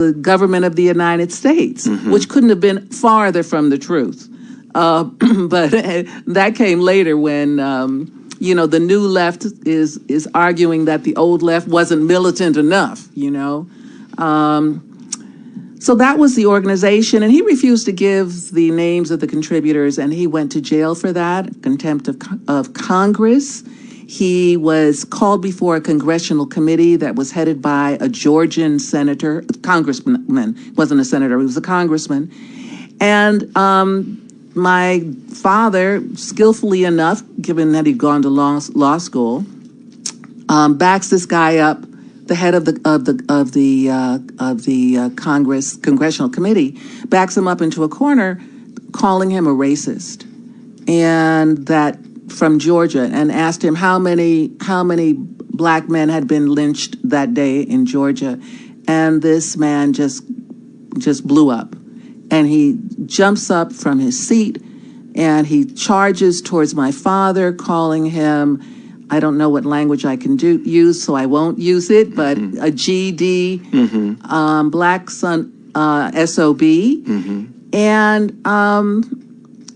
the government of the United States, which couldn't have been farther from the truth. But that came later when, you know, the new left is arguing that the old left wasn't militant enough, you know. So that was the organization, and he refused to give the names of the contributors, and he went to jail for that, contempt of Congress. He was called before a congressional committee that was headed by a Georgian senator, congressman, wasn't a senator, he was a congressman. And my father, skillfully enough, given that he'd gone to law school, backs this guy up, the head of the congressional committee, backs him up into a corner, calling him a racist, and that from Georgia, and asked him how many black men had been lynched that day in Georgia, and this man just blew up, and he jumps up from his seat, and he charges towards my father, calling him, I don't know what language I can use, so I won't use it, but a GD, black son, SOB. And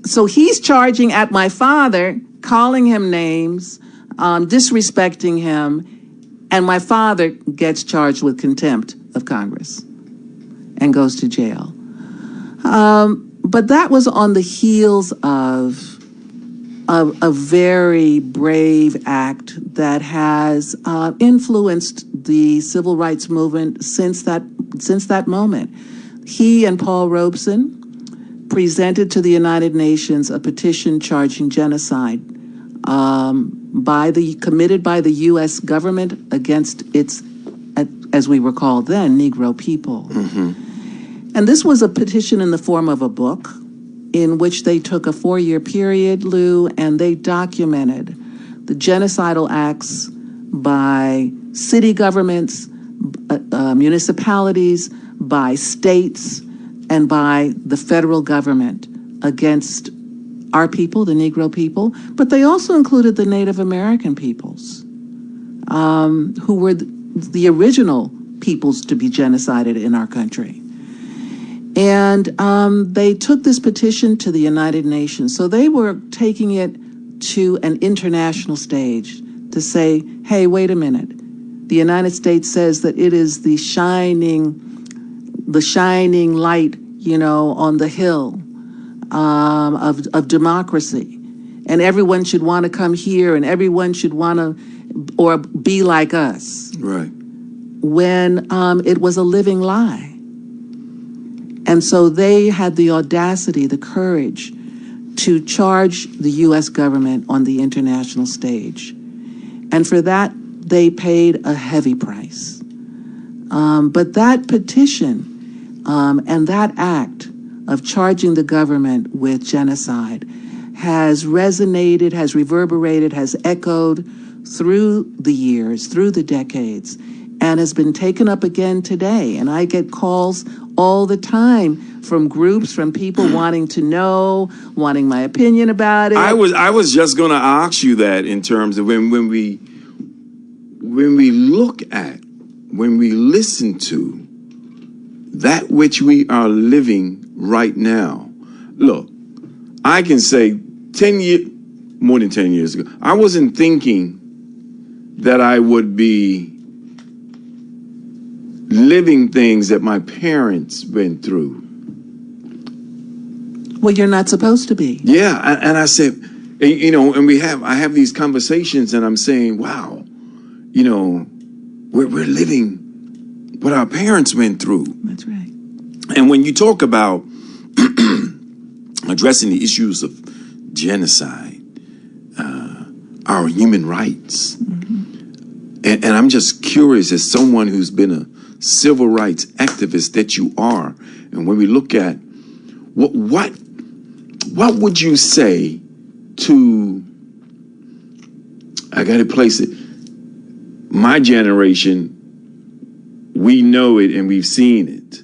so he's charging at my father, calling him names, disrespecting him, and my father gets charged with contempt of Congress and goes to jail. But that was on the heels of a very brave act that has influenced the civil rights movement since that moment. He and Paul Robeson presented to the United Nations a petition charging genocide committed by the U.S. government against its, as we were called then, Negro people. And this was a petition in the form of a book, in which they took a 4-year period, Lou, and they documented the genocidal acts by city governments, municipalities, by states, and by the federal government against our people, the Negro people, but they also included the Native American peoples, who were the original peoples to be genocided in our country. And they took this petition to the United Nations. So they were taking it to an international stage to say, hey, wait a minute. The United States says that it is the shining light, you know, on the hill of democracy. And everyone should want to come here, and everyone should want to or be like us. Right. When it was a living lie. And so they had the audacity, the courage to charge the U.S. government on the international stage. And for that, they paid a heavy price. But that petition and that act of charging the government with genocide has resonated, has reverberated, has echoed through the years, through the decades, and has been taken up again today. And I get calls all the time from groups, from people wanting to know, wanting my opinion about it. I was just going to ask you that in terms of when we look at, when we listen to that which we are living right now. Look, I can say more than 10 years ago, I wasn't thinking that I would be living things that my parents went through. Well, you're not supposed to be. Yeah, and I said, you know, and I have these conversations, and I'm saying, wow, you know, we're living what our parents went through. That's right. And when you talk about addressing the issues of genocide, our human rights, and I'm just curious, as someone who's been a civil rights activist that you are, and when we look at what would you say to, I gotta place it, my generation, we know it and we've seen it,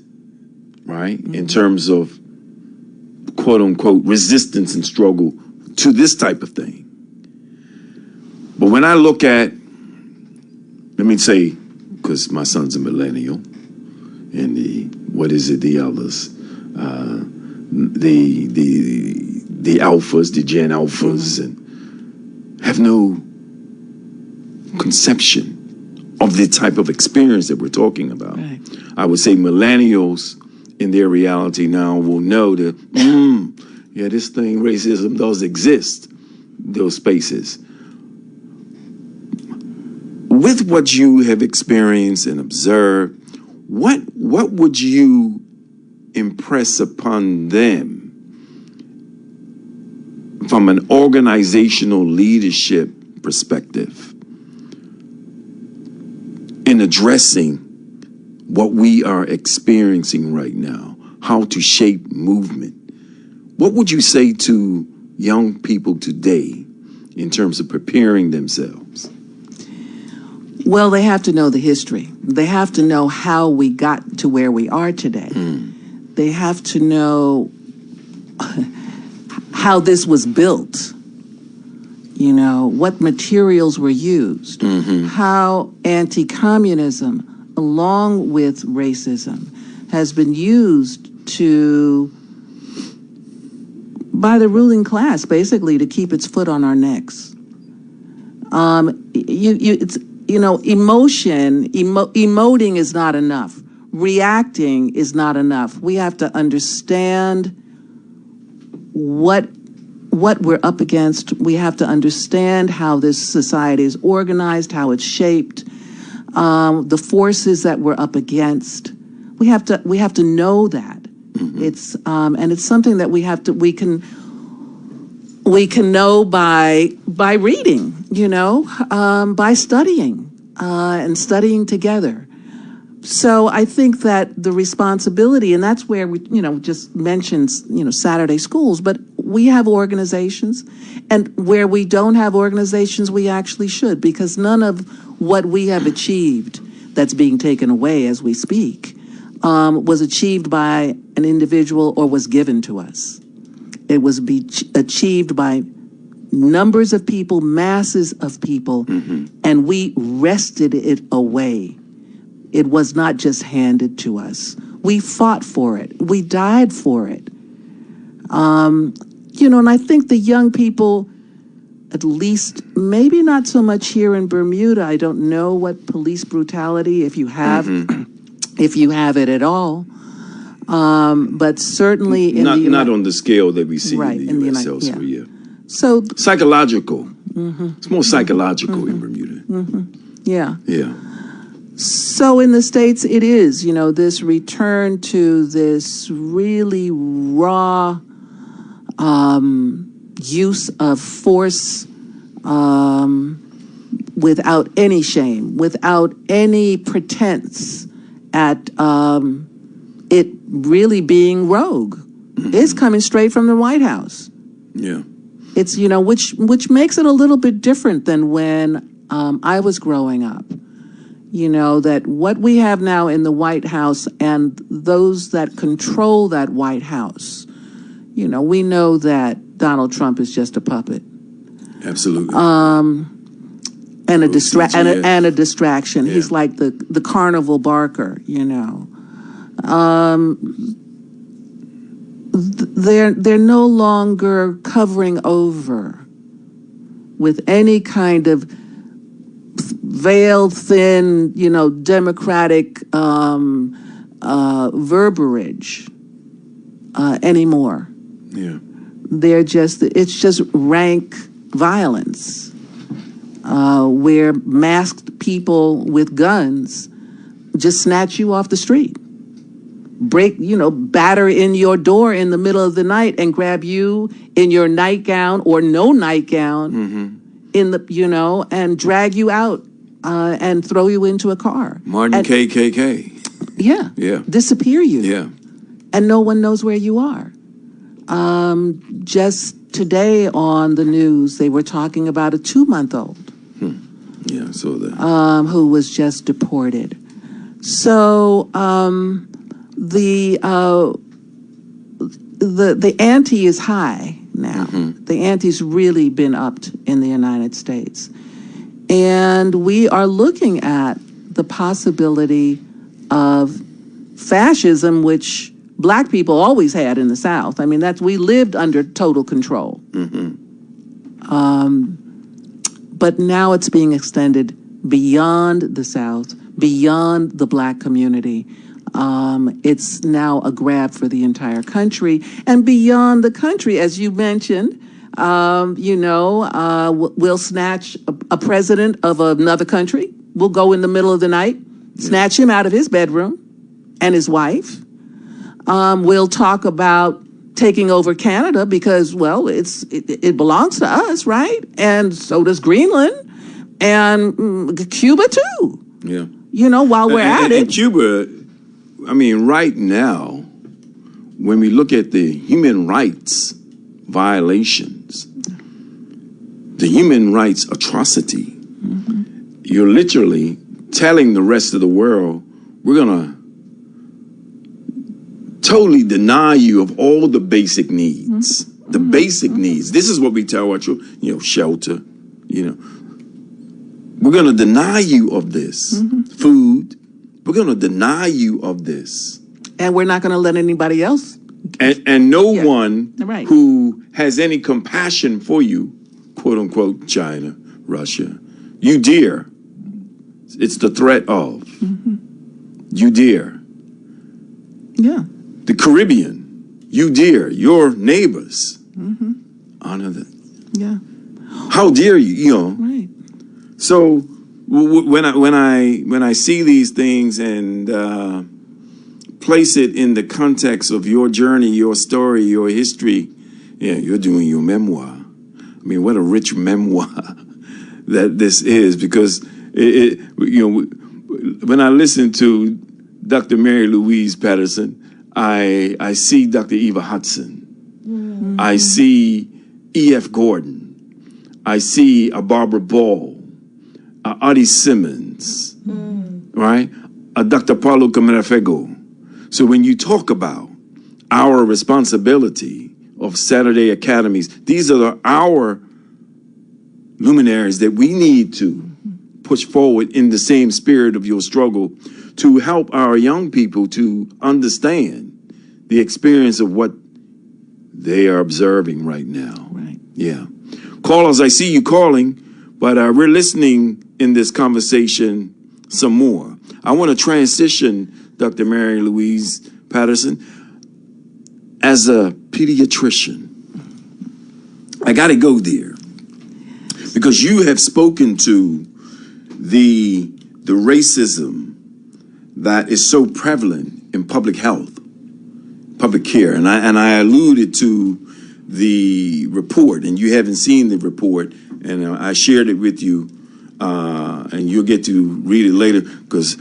right? In terms of quote unquote resistance and struggle to this type of thing. But when I look at, let me say, because my son's a millennial, in the what is it? The others, the alphas, the Gen Alphas, and have no conception of the type of experience that we're talking about. Right. I would say millennials in their reality now will know that, yeah, this thing, racism does exist, those spaces. With what you have experienced and observed, what would you impress upon them from an organizational leadership perspective in addressing what we are experiencing right now, how to shape movement? What would you say to young people today in terms of preparing themselves? Well, they have to know the history. They have to know how we got to where we are today. They have to know how this was built, you know, what materials were used, how anti-communism, along with racism, has been used by the ruling class, basically, to keep its foot on our necks. Emoting is not enough. Reacting is not enough. We have to understand what we're up against. We have to understand how this society is organized, how it's shaped, the forces that we're up against. We have to know that. It's and it's something that we can know by reading, by studying and studying together. So I think that the responsibility, and that's where we, just mentions, Saturday schools, but we have organizations, and where we don't have organizations, we actually should, because none of what we have achieved that's being taken away as we speak was achieved by an individual or was given to us. It was achieved by numbers of people, masses of people, and we wrested it away. It was not just handed to us. We fought for it. We died for it. And I think the young people, at least, maybe not so much here in Bermuda. I don't know what police brutality, if you have it at all. But certainly not on the scale that we see in the U.S. elsewhere. Yeah. So psychological. It's more psychological in Bermuda. Yeah. Yeah. So in the States, it is, this return to this really raw use of force without any shame, without any pretense at it really being rogue. It's coming straight from the White House. Yeah. It's, which makes it a little bit different than when I was growing up. That what we have now in the White House and those that control that White House, we know that Donald Trump is just a puppet. Absolutely. And a distraction. Yeah. He's like the carnival barker, They're no longer covering over with any kind of veiled, thin, democratic verbiage anymore. Yeah. It's just rank violence, where masked people with guns just snatch you off the street, batter in your door in the middle of the night and grab you in your nightgown or no nightgown and drag you out and throw you into a car. Martin KKK. Yeah. Yeah. Disappear you. Yeah. And no one knows where you are. Just today on the news, they were talking about a 2-month-old. Yeah, I saw that. Who was just deported. So the ante is high now. The ante's really been upped in the United States. And we are looking at the possibility of fascism, which black people always had in the South. I mean, we lived under total control. But now it's being extended beyond the South, beyond the black community. It's now a grab for the entire country, and beyond the country, as you mentioned. We'll snatch a president of another country. We'll go in the middle of the night, snatch him out of his bedroom and his wife. We'll talk about taking over Canada because, well, it belongs to us, right? And so does Greenland and Cuba too. Yeah. While we're at it. And Cuba, I mean, right now, when we look at the human rights violations, the human rights atrocity, you're literally telling the rest of the world, we're going to totally deny you of all the basic needs. The basic needs. This is what we tell our children, shelter, We're going to deny you of this. Food. We're going to deny you of this. And we're not going to let anybody else. And no one right. who has any compassion for you, quote unquote, China, Russia, you dear. It's the threat of. You dear. Yeah. The Caribbean, you dear, your neighbors. Honor them. Yeah. How dare you, Right. So when I see these things and place it in the context of your journey, your story, your history, you're doing your memoir. I mean, what a rich memoir that this is, because when I listen to Dr. Mary Louise Patterson, I see Dr. Eva Hudson. I see E.F. Gordon. I see a Barbara Ball, Audie Simmons, right? Dr. Paulo Camarafego. So when you talk about our responsibility of Saturday academies, these are our luminaries that we need to push forward in the same spirit of your struggle to help our young people to understand the experience of what they are observing right now. Right. Yeah. Callers, I see you calling, but we're listening in this conversation some more. I want to transition, Dr. Mary Louise Patterson, as a pediatrician. I got to go there because you have spoken to the racism that is so prevalent in public health, public care, and I alluded to the report, and you haven't seen the report, and I shared it with you, and you'll get to read it later because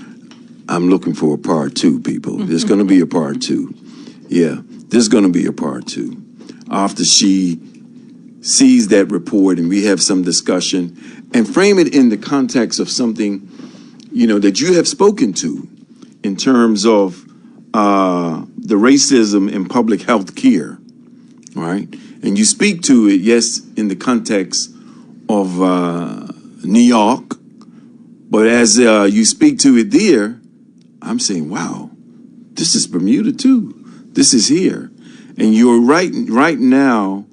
I'm looking for a part 2, people. There's going to be a part 2. Yeah, there's going to be a part 2 after she sees that report and we have some discussion and frame it in the context of something, that you have spoken to in terms of the racism in public health care, right? And you speak to it, yes, in the context of New York, but as you speak to it there, I'm saying, wow, this is Bermuda too. This is here. And you're right now,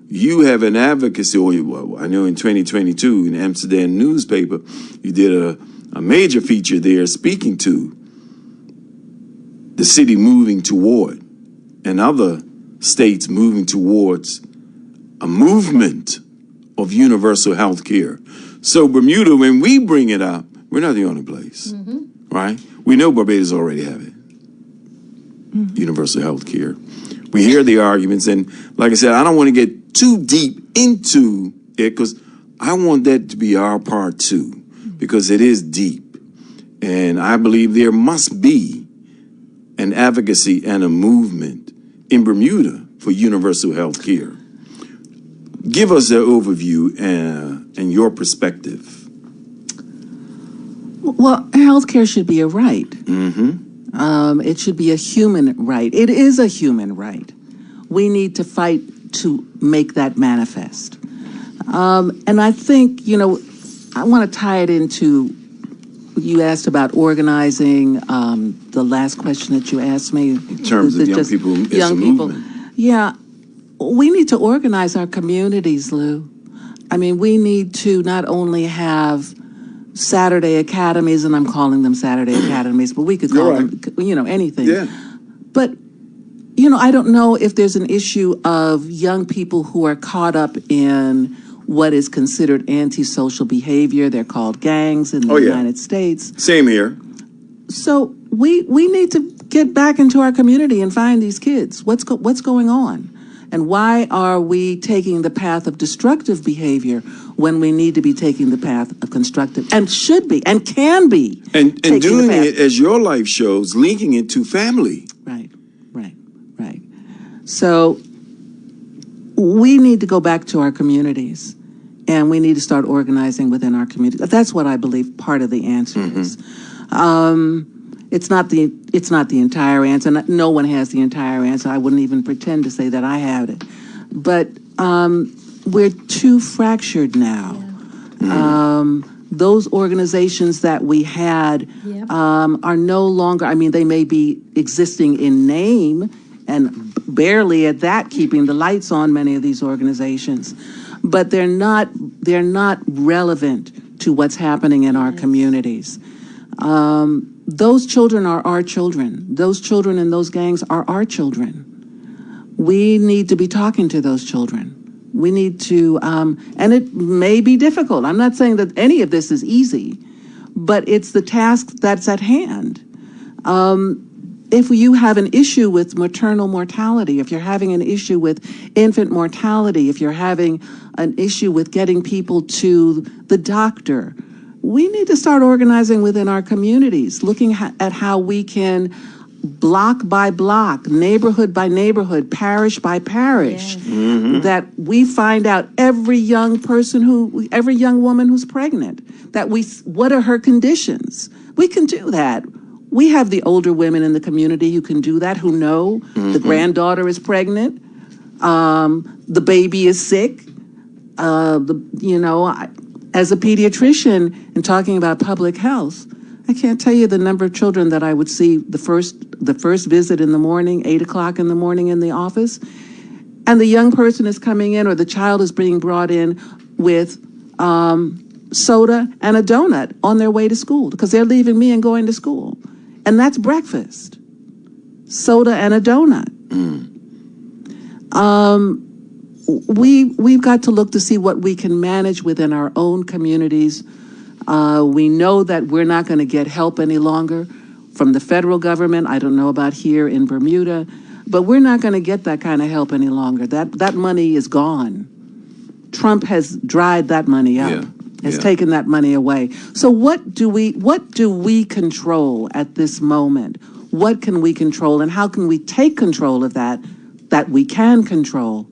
you have an advocacy, or I know in 2022 in the Amsterdam newspaper, you did a major feature there speaking to the city moving toward and other states moving towards a movement of universal health care. So Bermuda, when we bring it up, we're not the only place, right? We know Barbados already have it, universal health care. We hear the arguments, and like I said, I don't want to get too deep into it because I want that to be our part 2, because it is deep. And I believe there must be an advocacy and a movement in Bermuda for universal health care. Give us an overview and your perspective. Well, healthcare should be a right. It should be a human right. It is a human right. We need to fight to make that manifest. And I think, I want to tie it into you asked about organizing, the last question that you asked me. In terms is of it young just people as young a people? movement. Yeah, we need to organize our communities, Lou. I mean, we need to not only have Saturday academies, and I'm calling them Saturday academies, but we could call You're them, anything. Yeah. But, I don't know if there's an issue of young people who are caught up in what is considered antisocial behavior. They're called gangs in the United States. Same here. So we need to get back into our community and find these kids. What's going on? And why are we taking the path of destructive behavior when we need to be taking the path of constructive, and should be and can be, And taking doing the path. it as your life shows, linking it to family. Right. So we need to go back to our communities, and we need to start organizing within our community. That's what I believe part of the answer is. It's not the entire answer. No one has the entire answer. I wouldn't even pretend to say that I have it. But we're too fractured now. Those organizations that we had are no longer, I mean, they may be existing in name and barely at that keeping the lights on, many of these organizations, but they're not relevant to what's happening in our communities. Those children are our children. Those children in those gangs are our children. We need to be talking to those children. We need to, and it may be difficult. I'm not saying that any of this is easy, but it's the task that's at hand. If you have an issue with maternal mortality, if you're having an issue with infant mortality, if you're having an issue with getting people to the doctor, we need to start organizing within our communities, looking at how we can block by block, neighborhood by neighborhood, parish by parish, that we find out every young woman who's pregnant, what are her conditions. We can do that. We have the older women in the community who can do that, who know the granddaughter is pregnant, the baby is sick, as a pediatrician and talking about public health, I can't tell you the number of children that I would see the first visit in the morning, 8 o'clock in the morning in the office, and the young person is coming in or the child is being brought in with soda and a donut on their way to school because they're leaving me and going to school. And that's breakfast, soda and a donut. We've got to look to see what we can manage within our own communities. We know that we're not going to get help any longer from the federal government. I don't know about here in Bermuda, but we're not going to get that kind of help any longer. That money is gone. Trump has dried that money up, has taken that money away. So what do we control at this moment? What can we control, and how can we take control of that we can control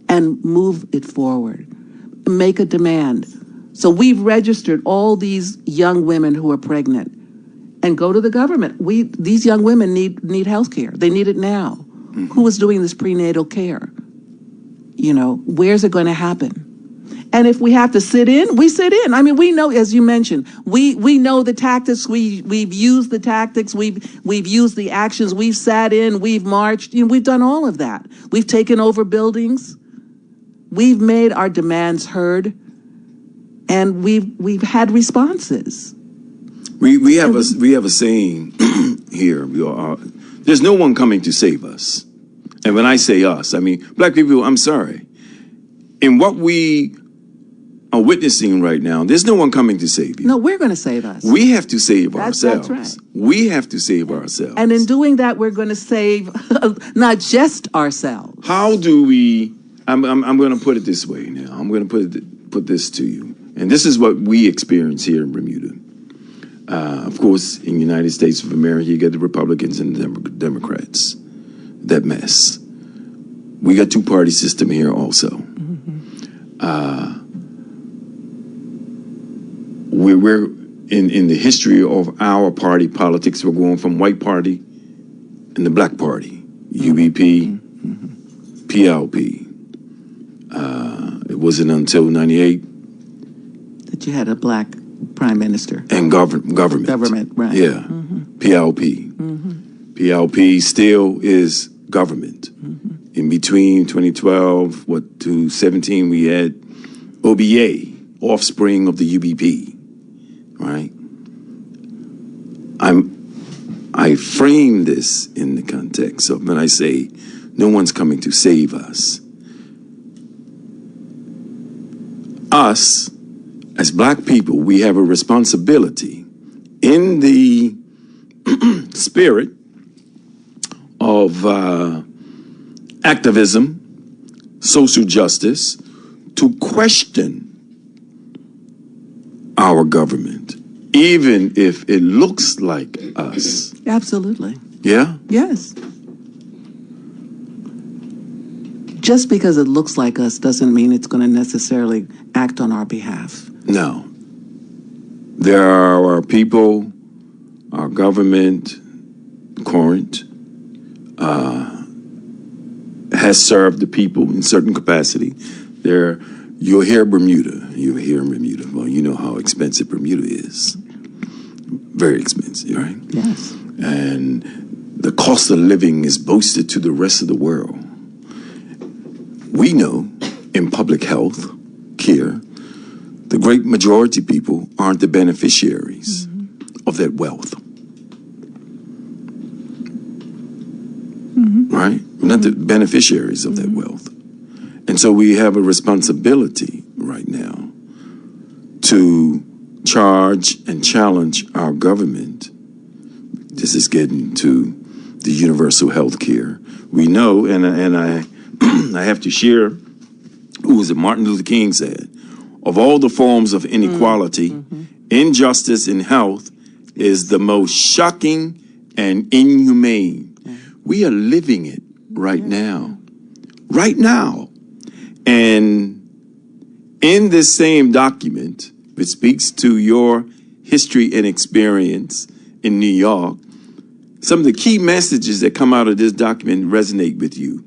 and move it forward? Make a demand. So we've registered all these young women who are pregnant and go to the government. These young women need health care. They need it now. Who is doing this prenatal care? Where's it going to happen? And if we have to sit in, we sit in. I mean, we know, as you mentioned, we know the tactics. We've used the tactics. We've used the actions. We've sat in. We've marched. We've done all of that. We've taken over buildings. We've made our demands heard, and we've had responses. We have a saying here. There's no one coming to save us, and when I say us, I mean black people. I'm sorry. In what we are witnessing right now, there's no one coming to save you. No, we're going to save us. We have to save ourselves. That's right. We have to save ourselves. And in doing that, we're going to save not just ourselves. How do we? I'm going to put it this way now. I'm going to put this to you, and this is what we experience here in Bermuda. Of course, in the United States of America, you get the Republicans and the Democrats. That mess. We got two-party system here also. We're in the history of our party politics, we're going from white party and the black party, UBP, PLP. It wasn't until '98 that you had a black prime minister. And government. Government, right. Yeah. PLP. PLP still is government. In between 2012 to 17, we had OBA, offspring of the UBP, right? I frame this in the context of when I say no one's coming to save us. Us, as black people, we have a responsibility in the spirit of activism, social justice, to question our government, even if it looks like us. Absolutely. Yeah? Yes. Just because it looks like us doesn't mean it's going to necessarily act on our behalf. No. There are our people, our government, current, has served the people in certain capacity. You'll hear Bermuda. You'll hear Bermuda. Well, you know how expensive Bermuda is. Very expensive, right? Yes. And the cost of living is boasted to the rest of the world. We know in public health care, the great majority of people aren't the beneficiaries of that wealth. Right? We're not the beneficiaries of that wealth. And so we have a responsibility right now to charge and challenge our government. This is getting to the universal health care. We know, and I I have to share, who was it, Martin Luther King said, of all the forms of inequality, injustice in health is the most shocking and inhumane. We are living it right now. Right now. And in this same document, which speaks to your history and experience in New York, some of the key messages that come out of this document resonate with you.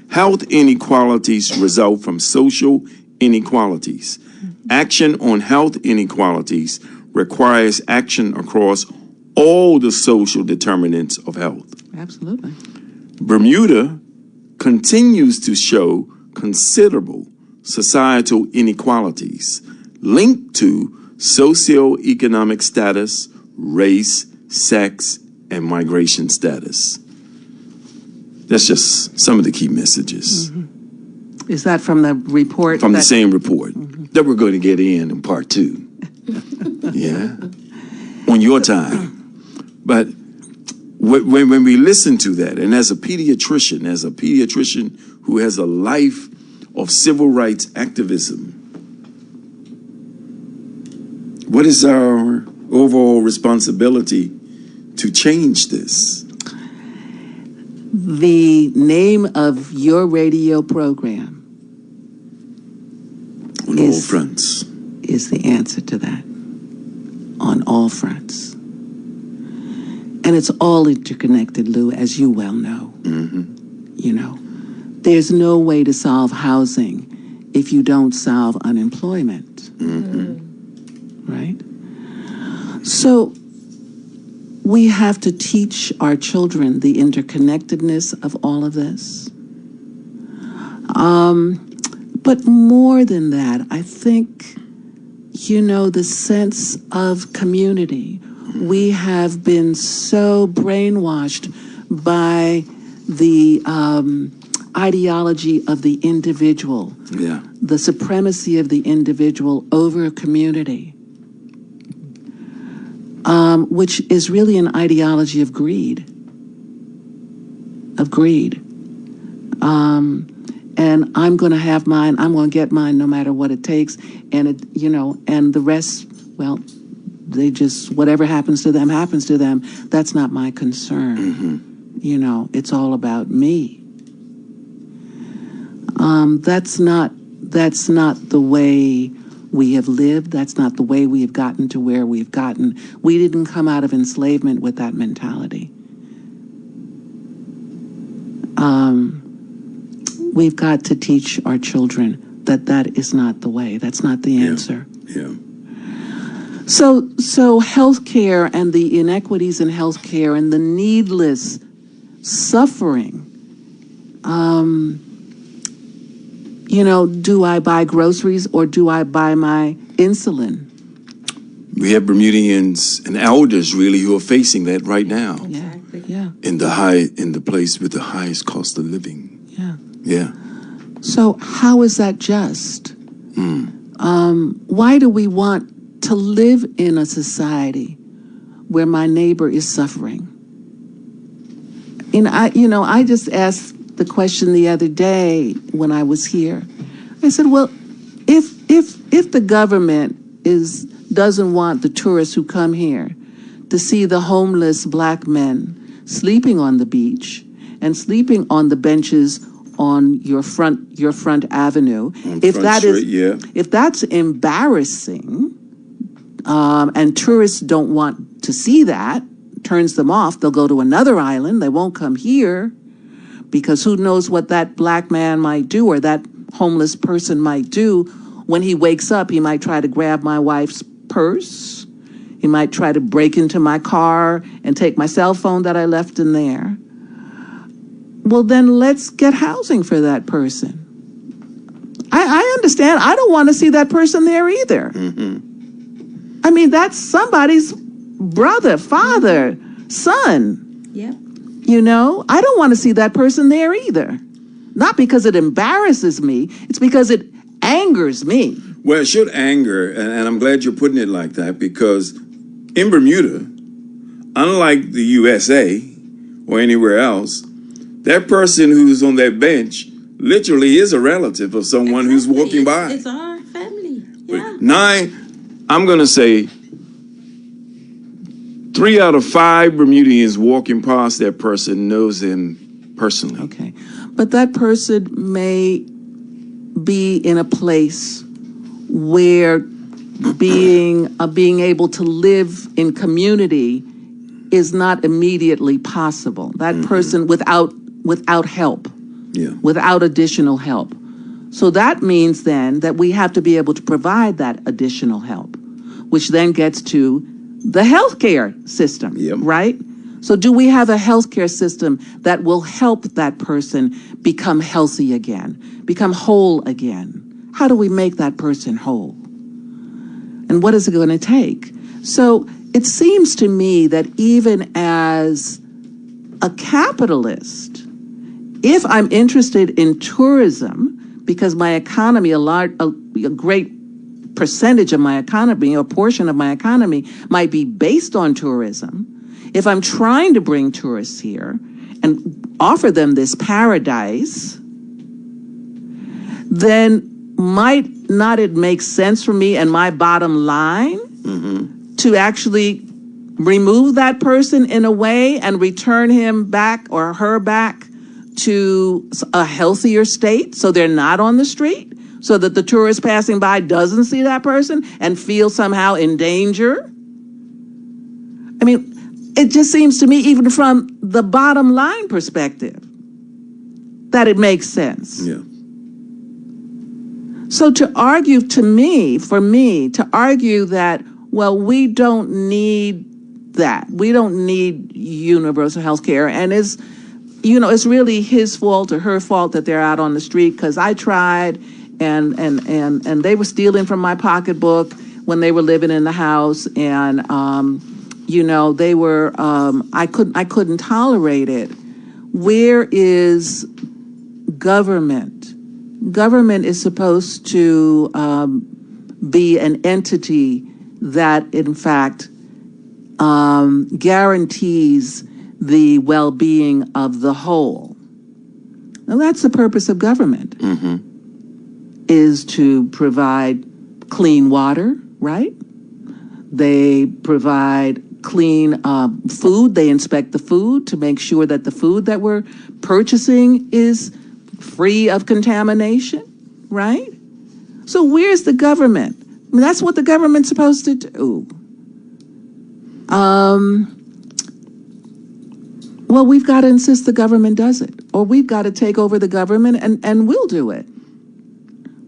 Health inequalities result from social inequalities. Action on health inequalities requires action across all the social determinants of health. Absolutely. Bermuda continues to show considerable societal inequalities linked to socioeconomic status, race, sex, and migration status. That's just some of the key messages. Is that from the report? From the same report that we're going to get in part 2. Yeah. On your time. But when we listen to that, and as a pediatrician who has a life of civil rights activism, what is our overall responsibility to change this? The name of your radio program On all fronts is the answer to that. On all fronts. And it's all interconnected, Lou, as you well know. You know, there's no way to solve housing if you don't solve unemployment. Right? So we have to teach our children the interconnectedness of all of this. But more than that, I think, you know, the sense of community. We have been so brainwashed by the ideology of the individual, the supremacy of the individual over a community, which is really an ideology of greed. And I'm going to have mine. I'm going to get mine no matter what it takes. And it, you know, and the rest, well, they just, whatever happens to them, happens to them. That's not my concern. You know, it's all about me. That's not the way we have lived. That's not the way we have gotten to where we've gotten. We didn't come out of enslavement with that mentality. We've got to teach our children that that is not the way. That's not the answer. So healthcare and the inequities in healthcare and the needless suffering. Do I buy groceries or do I buy my insulin? We have Bermudians and elders really who are facing that right now. Yeah, yeah, In the place with the highest cost of living. yeah. Yeah. So how is that just? Why do we want to live in a society where my neighbor is suffering? And I just asked the question the other day when I was here. I said, well, if the government doesn't want the tourists who come here to see the homeless black men sleeping on the beach and sleeping on the benches on your front avenue, if that's embarrassing, and tourists don't want to see that, turns them off, they'll go to another island, they won't come here, because who knows what that black man might do or that homeless person might do. When he wakes up, he might try to grab my wife's purse, he might try to break into my car and take my cell phone that I left in there. Well, then let's get housing for that person. I understand. I don't want to see that person there either. Mm-hmm. I mean, that's somebody's brother, father, son. Yeah. I don't want to see that person there either. Not because it embarrasses me, it's because it angers me. Well, it should anger, and I'm glad you're putting it like that, because in Bermuda, unlike the USA or anywhere else, that person who's on that bench literally is a relative of someone who's walking by. It's our family. Yeah. I'm going to say 3 out of 5 Bermudians walking past that person knows him personally. Okay. But that person may be in a place where being able to live in community is not immediately possible. That person without help, without additional help. So that means then that we have to be able to provide that additional help, which then gets to the healthcare system, right? So do we have a healthcare system that will help that person become healthy again, become whole again? How do we make that person whole? And what is it going to take? So it seems to me that even as a capitalist, if I'm interested in tourism, because my economy, a great percentage of my economy, or portion of my economy might be based on tourism, if I'm trying to bring tourists here and offer them this paradise, then might not it make sense for me and my bottom line to actually remove that person in a way and return him back or her back to a healthier state so they're not on the street, so that the tourist passing by doesn't see that person and feel somehow in danger? I mean, it just seems to me, even from the bottom line perspective, that it makes sense. Yeah. So to argue to argue that, well, we don't need that. We don't need universal health care. And it's really his fault or her fault that they're out on the street, because I tried and they were stealing from my pocketbook when they were living in the house. And, they were, I couldn't tolerate it. Where is government? Government is supposed to be an entity that, in fact, guarantees the well-being of the whole. Now, that's the purpose of government, is to provide clean water, right? They provide clean food. They inspect the food to make sure that the food that we're purchasing is free of contamination, right? So where's the government? I mean, that's what the government's supposed to do. Well, we've got to insist the government does it, or we've got to take over the government and we'll do it.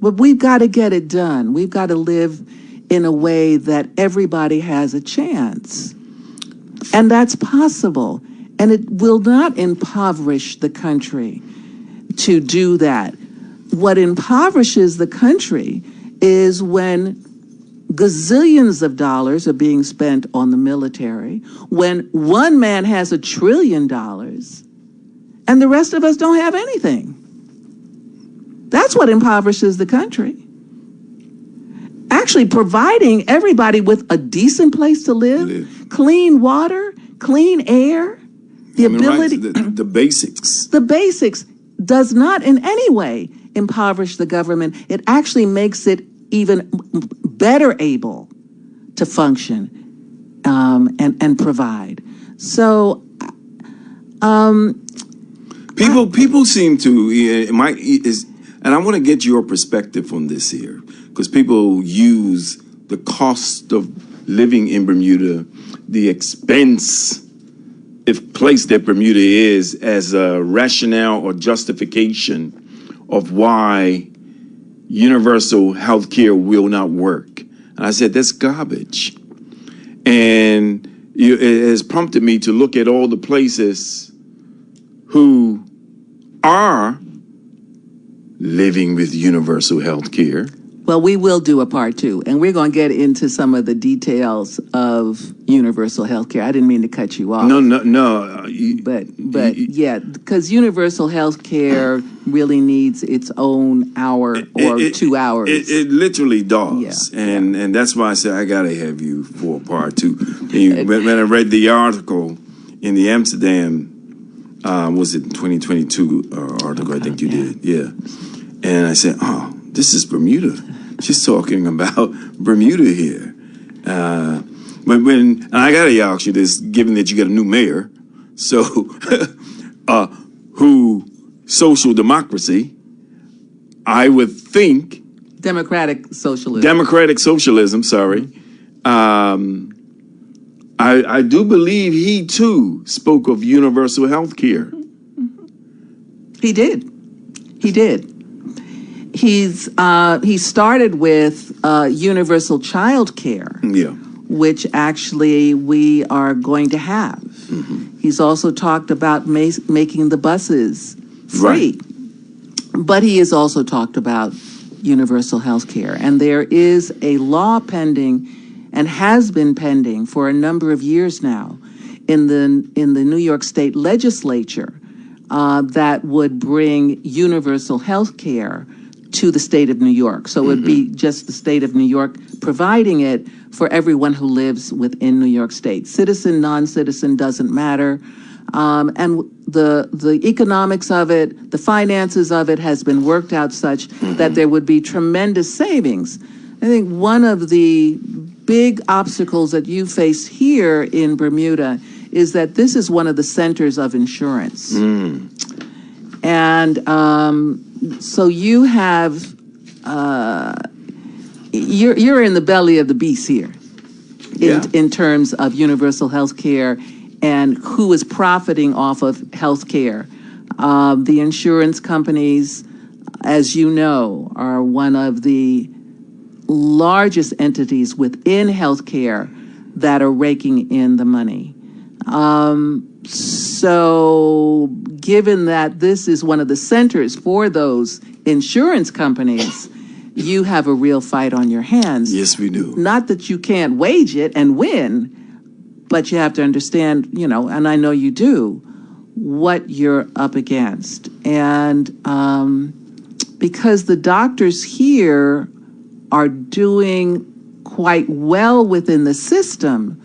But we've got to get it done. We've got to live in a way that everybody has a chance. And that's possible. And it will not impoverish the country to do that. What impoverishes the country is when gazillions of dollars are being spent on the military, when one man has $1 trillion and the rest of us don't have anything. That's what impoverishes the country. Actually providing everybody with a decent place to live, clean water, clean air, the ability, the basics. The basics does not in any way impoverish the government. It actually makes it even better able to function and provide. So, people seem to and I want to get your perspective on this here, because people use the cost of living in Bermuda, the expense if place that Bermuda is, as a rationale or justification of why universal health care will not work. And I said, that's garbage. And it has prompted me to look at all the places who are living with universal health care. Well, we will do a part 2, and we're going to get into some of the details of universal health care. I didn't mean to cut you off. No. But yeah, because universal health care really needs its own hour or 2 hours. It literally does. Yeah. And that's why I said I got to have you for part 2. When I read the article in the Amsterdam, was it 2022 article, I think you did. Yeah. And I said, oh, this is Bermuda. She's talking about Bermuda here. But and I got to ask you this, given that you got a new mayor, so who social democracy, I would think. Democratic socialism, sorry. I do believe he too spoke of universal health care. He did. He started with universal child care, which actually we are going to have. Mm-hmm. He's also talked about making the buses free. Right. But he has also talked about universal health care. And there is a law pending and has been pending for a number of years now in the New York State legislature that would bring universal health care to the state of New York. So it would be just the state of New York providing it for everyone who lives within New York State. Citizen, non-citizen, doesn't matter. And the economics of it, the finances of it has been worked out such that there would be tremendous savings. I think one of the big obstacles that you face here in Bermuda is that this is one of the centers of insurance. And so you have, you're in the belly of the beast here in terms of universal health care and who is profiting off of health care. The insurance companies, as you know, are one of the largest entities within healthcare that are raking in the money. So given that this is one of the centers for those insurance companies, you have a real fight on your hands. Yes, we do. Not that you can't wage it and win, but you have to understand, and I know you do, what you're up against. And because the doctors here are doing quite well within the system,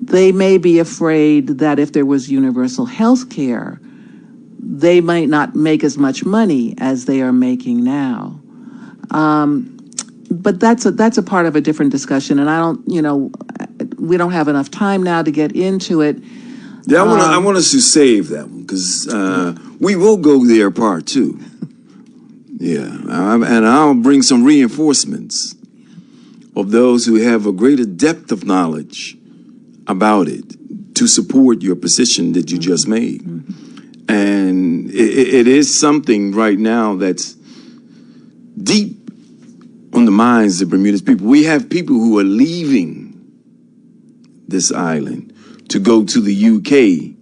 they may be afraid that if there was universal health care, they might not make as much money as they are making now. But that's a part of a different discussion, and we don't have enough time now to get into it. Yeah, I want us to save that one, because we will go there part 2. Yeah, and I'll bring some reinforcements of those who have a greater depth of knowledge about it to support your position that you just made. And it is something right now that's deep on the minds of Bermuda's people. We have people who are leaving this island to go to the UK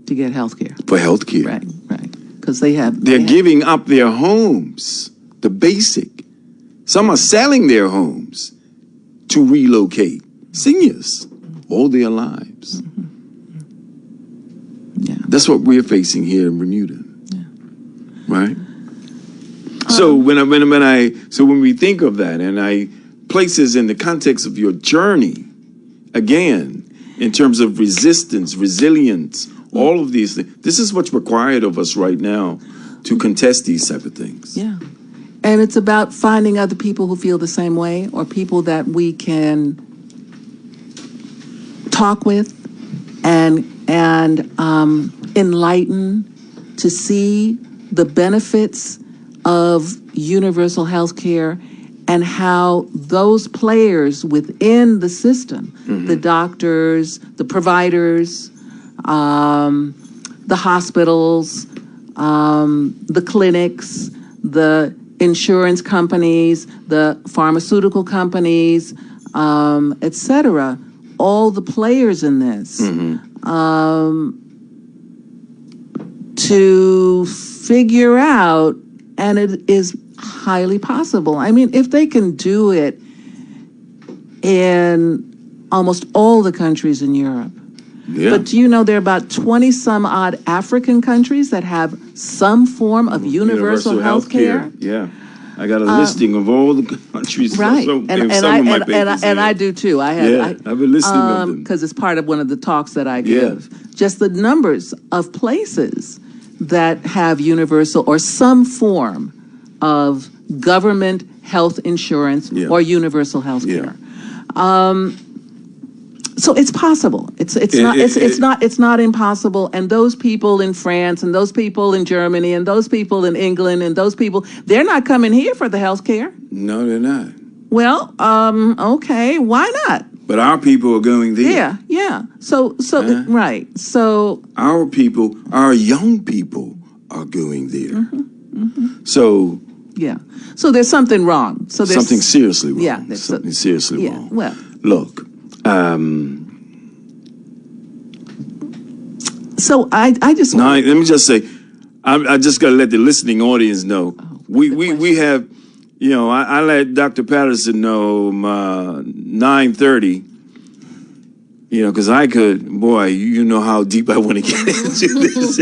To get health care. for health care. Right. Because they're Giving up their homes, the basic. Some are selling their homes to relocate. Seniors, all their lives. Yeah. That's what we're facing here in Bermuda. Yeah. Right? So when we think of that, and I place this in the context of your journey, again, in terms of resistance, resilience, all of these things, this is what's required of us right now to contest these type of things. Yeah. And it's about finding other people who feel the same way, or people that we can talk with and enlighten to see the benefits of universal health care and how those players within the system, the doctors, the providers, the hospitals, the clinics, the insurance companies, the pharmaceutical companies, etc., all the players in this, to figure out, and it is highly possible. I mean, if they can do it in almost all the countries in Europe. Yeah. But do you know there are about 20 some odd African countries that have some form of universal health care? Yeah. I got a listing of all the countries. Right. Some And of my papers I do too. I've been listening to them. Because it's part of one of the talks that I give. Just the numbers of places that have universal or some form of government health insurance or universal health care. So it's possible. It's not impossible. And those people in France and those people in Germany and those people in England and those people, they're not coming here for the health care. No, they're not. Well, okay, why not? But our people are going there. Yeah. So right. So our people, our young people are going there. So yeah. So there's something wrong. So there's something seriously wrong. Yeah. Something seriously wrong. Well, look. So I just let me just say, I just got to let the listening audience know. We have, I let Dr. Patterson know 9:30. Because I could, boy, you know how deep I want to get into this.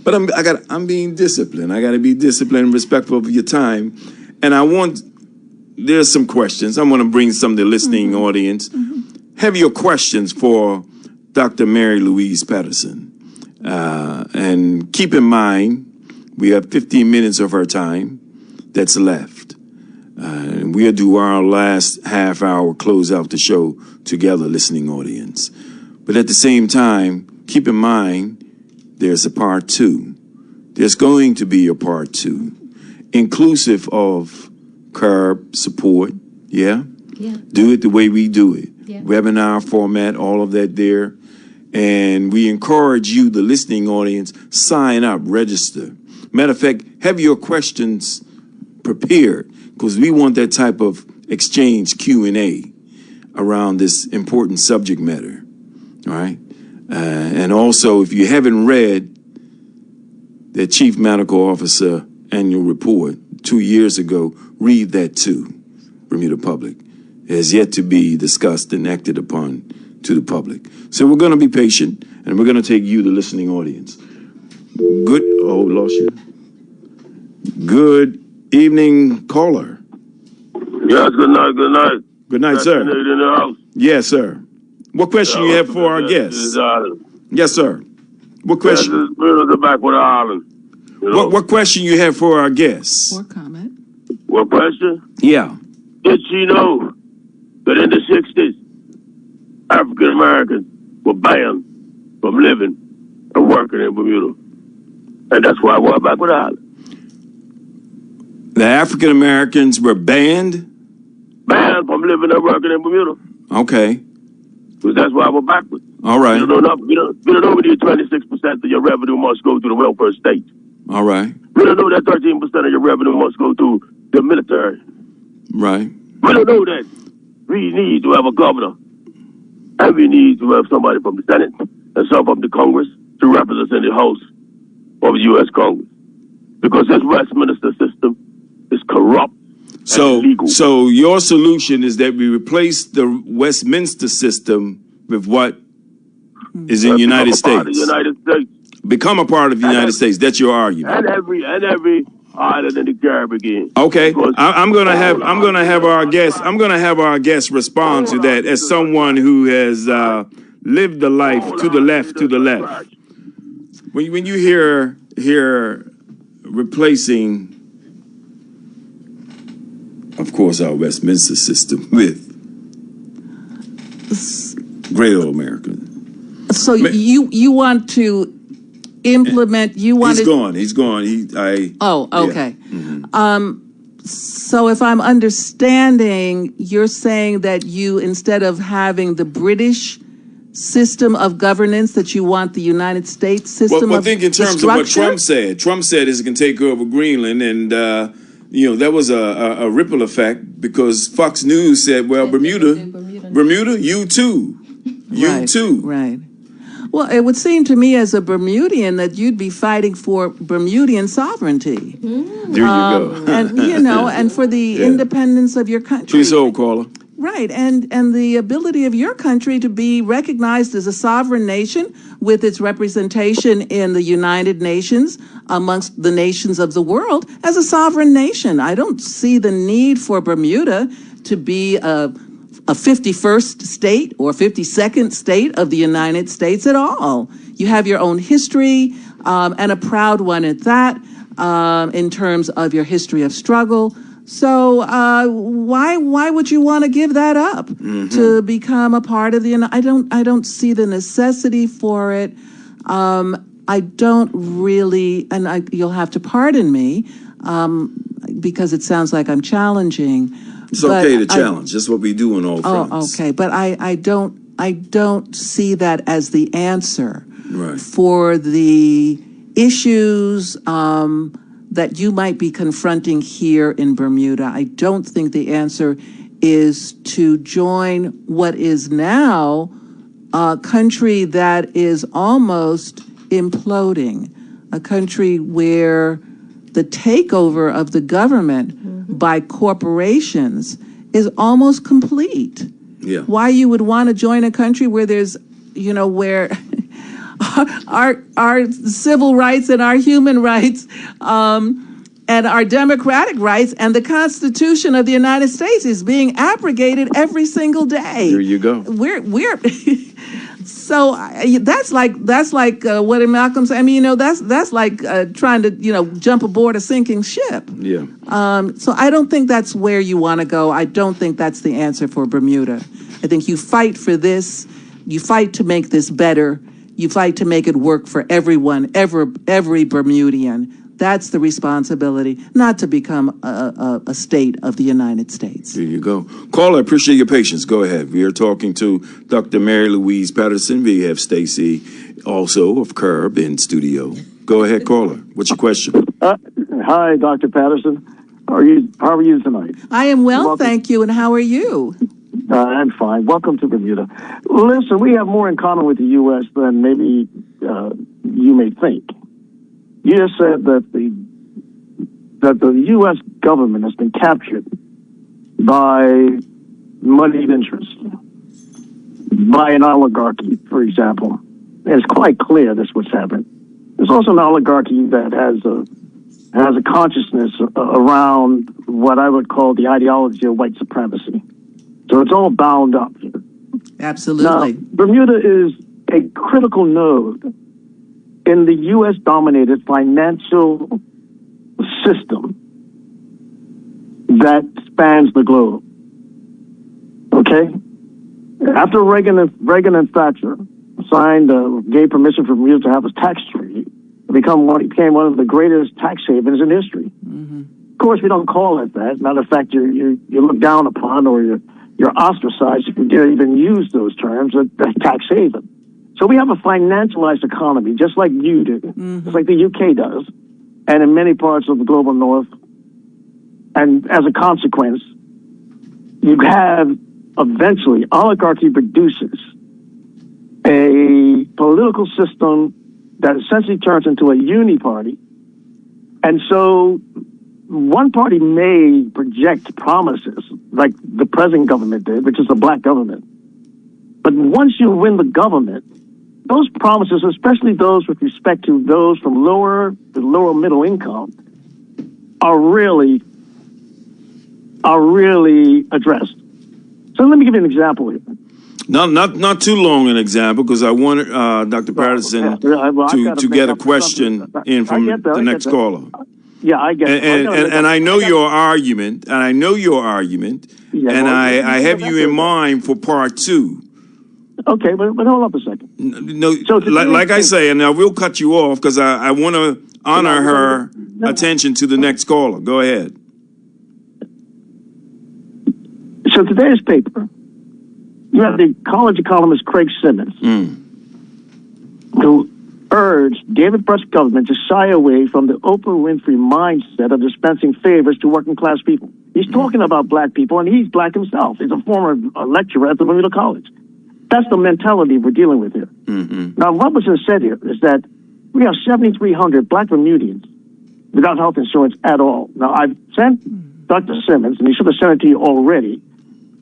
But I'm being disciplined. I got to be disciplined and respectful of your time. And there's some questions. I want to bring some to the listening audience. Have your questions for Dr. Mary Louise Patterson. And keep in mind, we have 15 minutes of our time that's left. And we'll do our last half hour, close out the show together, listening audience. But at the same time, keep in mind, there's a part 2. There's going to be a part 2, inclusive of curb support. Yeah. Do it the way we do it. Webinar format, all of that there. And we encourage you, the listening audience, sign up, register. Matter of fact, have your questions prepared, because we want that type of exchange Q&A around this important subject matter. All right. And also, if you haven't read the Chief Medical Officer annual report 2 years ago, read that too, Bermuda Public. It has yet to be discussed and acted upon to the public. So we're going to be patient, and we're going to take you, the listening audience. Lost you. Good evening, caller. Yes, good night. Good night, sir. In the house. Yes, sir. What question you have for our guests? Yes, sir. What question? The back with Ireland. What question you have for our guests? Or comment. What question? Yeah. Did she know that in the 60s, African Americans were banned from living and working in Bermuda? And that's why I went back with Ireland. The African Americans were banned from living and working in Bermuda. Okay. Because that's why I went backwards. All right. You don't know we need 26% of your revenue must go to the welfare state. All right. We don't know that 13% of your revenue must go to the military. Right. We don't know that. We need to have a governor, and we need to have somebody from the Senate and some from the Congress to represent in the House of the U.S. Congress. Because this Westminster system is corrupt and illegal. So your solution is that we replace the Westminster system with what is in the United States. Become a part of the United States. That's your argument. And every island in the Caribbean. Okay, I'm gonna have our guest respond to that as someone who has lived the life to the left. When you hear replacing, of course, our Westminster system with Great Old America. So you want to implement? You want? He's gone. He's gone. Okay. Yeah. Mm-hmm. So if I'm understanding, you're saying that you, instead of having the British system of governance, that you want the United States system I think in terms of what Trump said is it can take over Greenland, and that was a ripple effect because Fox News said, well, Bermuda, you too. Right. Well, it would seem to me as a Bermudian that you'd be fighting for Bermudian sovereignty. There you go. and for the independence of your country. She's old, caller. Right, and the ability of your country to be recognized as a sovereign nation with its representation in the United Nations amongst the nations of the world as a sovereign nation. I don't see the need for Bermuda to be a 51st state or 52nd state of the United States at all. You have your own history, and a proud one at that, in terms of your history of struggle. So why would you want to give that up to become a part of the? I don't see the necessity for it. I don't really, and you'll have to pardon me, because it sounds like I'm challenging. It's okay to challenge. That's what we do on all fronts. Oh, okay. But I don't see that as the answer for the issues that you might be confronting here in Bermuda. I don't think the answer is to join what is now a country that is almost imploding, a country where the takeover of the government by corporations is almost complete. Yeah. Why you would want to join a country where there's, where our civil rights and our human rights and our democratic rights and the Constitution of the United States is being abrogated every single day. There you go. We're so that's like what did Malcolm say? I mean, that's like trying to jump aboard a sinking ship. Yeah. So I don't think that's where you want to go. I don't think that's the answer for Bermuda. I think you fight for this. You fight to make this better. You fight to make it work for everyone, every Bermudian. That's the responsibility, not to become a state of the United States. There you go. Caller, I appreciate your patience. Go ahead. We are talking to Dr. Mary Louise Patterson. We have Stacy, also of Curb, in studio. Go ahead, caller. What's your question? Hi, Dr. Patterson. How are you tonight? I am well, thank you. And how are you? I'm fine. Welcome to Bermuda. Listen, we have more in common with the U.S. than maybe you may think. You just said that the U.S. government has been captured by moneyed interests, by an oligarchy, for example. And it's quite clear that's what's happened. There's also an oligarchy that has a consciousness around what I would call the ideology of white supremacy. So it's all bound up here. Absolutely. Now, Bermuda is a critical node in the U.S.-dominated financial system that spans the globe. Okay? After Reagan and Thatcher gave permission for Bermuda to have a tax treaty, it became one of the greatest tax havens in history. Of course, we don't call it that. Matter of fact, you're looked down upon, or you're ostracized if you dare even use those terms, a tax haven. So we have a financialized economy, just like you do, just like the UK does, and in many parts of the global north, And as a consequence, you have eventually oligarchy produces a political system that essentially turns into a uni-party. And so one party may project promises like the present government did, which is a black government. But once you win the government, those promises, especially those with respect to those from lower middle income, are really addressed. So let me give you an example here. Not too long an example, because I wanted Dr. Patterson to get a question in from the next caller. Yeah, I get it. And I know your argument, and I have you in mind for part two. Okay, but hold up a second. No, so like I say, and I will cut you off because I want to honor her attention to the next caller. Go ahead. So today's paper, you have the college economist Craig Simmons, who urged David Brush's government to shy away from the Oprah Winfrey mindset of dispensing favors to working class people. He's talking about black people, and he's black himself. He's a former lecturer at the Bermuda College. That's the mentality we're dealing with here. Now, what was said here is that we have 7,300 black Bermudians without health insurance at all. Now, I've sent Dr. Simmons, and he should have sent it to you already,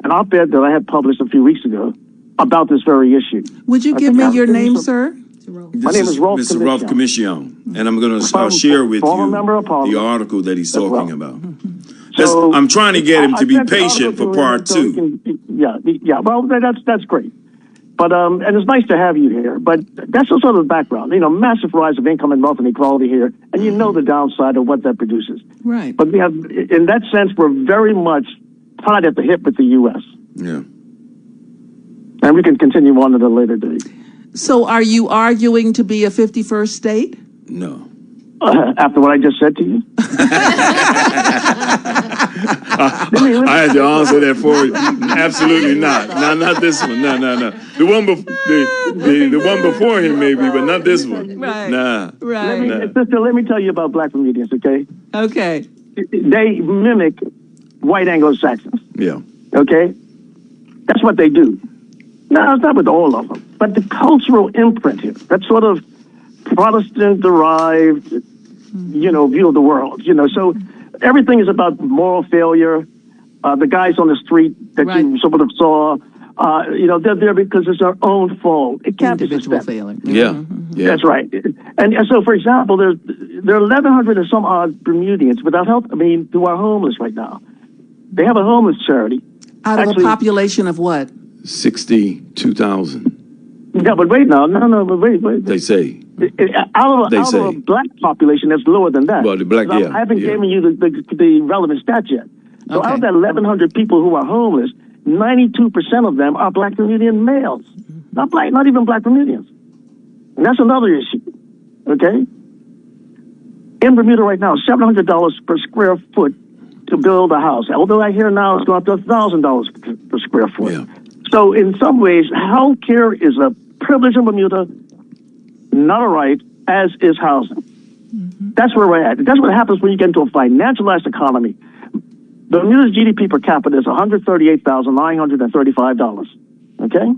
an op-ed that I had published a few weeks ago about this very issue. Would you give me your name, sir? My name is Rolf Mr. Rolf Commission, and I'm going to share with you the article that he's talking about. So, I'm trying to get him to be patient for part two. Yeah. Well, that's great. But and it's nice to have you here. But that's the sort of the background. You know, massive rise of income and wealth inequality here, and you know the downside of what that produces. Right. But we have, in that sense, we're very much tied at the hip with the U.S. Yeah. And we can continue on at a later date. So are you arguing to be a 51st state? No. After what I just said to you? I had to answer that for you. Absolutely not. No, not this one. No. The one before him maybe, but not this one. Right. Nah. Right. Sister, let me tell you about black Bermudians, okay? Okay. They mimic white Anglo-Saxons. Yeah. Okay? That's what they do. No, it's not with all of them. But the cultural imprint here, that sort of Protestant-derived, view of the world, so everything is about moral failure. The guys on the street that you sort of saw, they're there because it's their own fault. It can't be individual failure. Yeah. That's right. And so, for example, there are 1,100 and some odd Bermudians without help. Who are homeless right now. They have a homeless charity. Out of a population of what? 62,000. Yeah, but wait now. No, but wait. They say. Out of a black population that's lower than that. Well, the black, I haven't given you the relevant stat yet. So out of that 1,100 people who are homeless, 92% of them are black Bermudian males. Not even black Bermudians. And that's another issue. Okay? In Bermuda right now, $700 per square foot to build a house. Although I hear now it's going up to $1,000 per square foot. Yeah. So in some ways, health care is a privilege in Bermuda, not a right, as is housing. That's where we're at. That's what happens when you get into a financialized economy. Bermuda's GDP per capita is $138,935. Okay?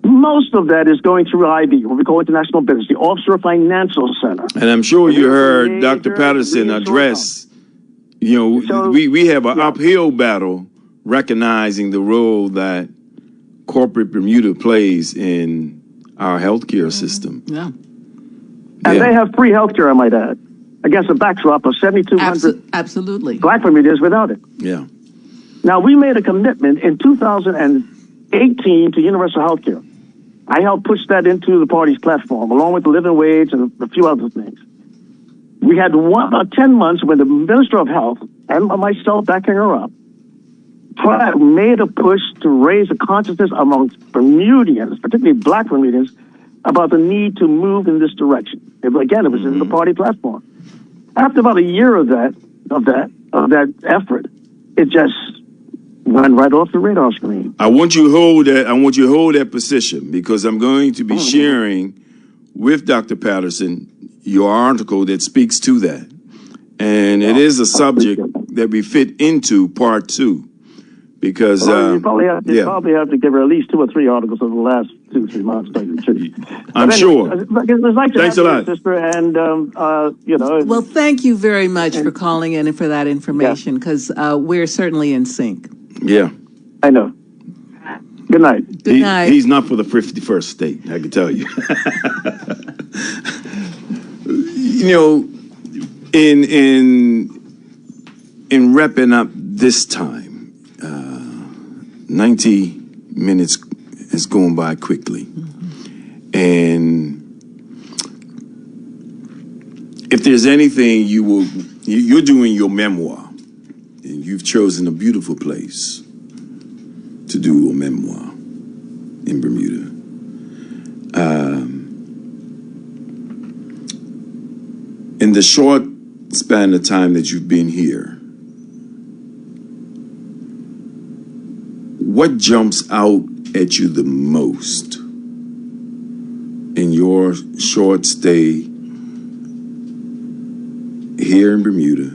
Most of that is going through IB, what we call International Business, the Offshore Financial Center. And I'm sure you heard Dr. Patterson address, we have an uphill battle recognizing the role that corporate Bermuda plays in our healthcare system. Yeah. And they have free healthcare, I might add, against a backdrop of 7,200 absolutely black Bermudians without it. Yeah. Now, we made a commitment in 2018 to universal healthcare. I helped push that into the party's platform, along with the living wage and a few other things. We had about 10 months when the Minister of Health and myself backing her up made a push to raise a consciousness amongst Bermudians, particularly black Bermudians, about the need to move in this direction. Again, it was in the party platform. After about a year of that effort, it just went right off the radar screen. I want you to hold that position, because I'm going to be sharing with Dr. Patterson your article that speaks to that. And it is a subject that we fit into part 2, because Well, you probably have to give her at least 2 or 3 articles over the last 2-3 months. Don't you, too? I'm sure. It's nice to Thanks have a you, lot. sister, and Well, thank you very much for calling in and for that information, because we're certainly in sync. Yeah. I know. Good night. Good night. He's not for the 51st state, I can tell you. You know, in wrapping up this time, 90 minutes has gone by quickly. And if there's anything you're doing your memoir, and you've chosen a beautiful place to do a memoir in Bermuda. In the short span of time that you've been here, what jumps out at you the most in your short stay here in Bermuda,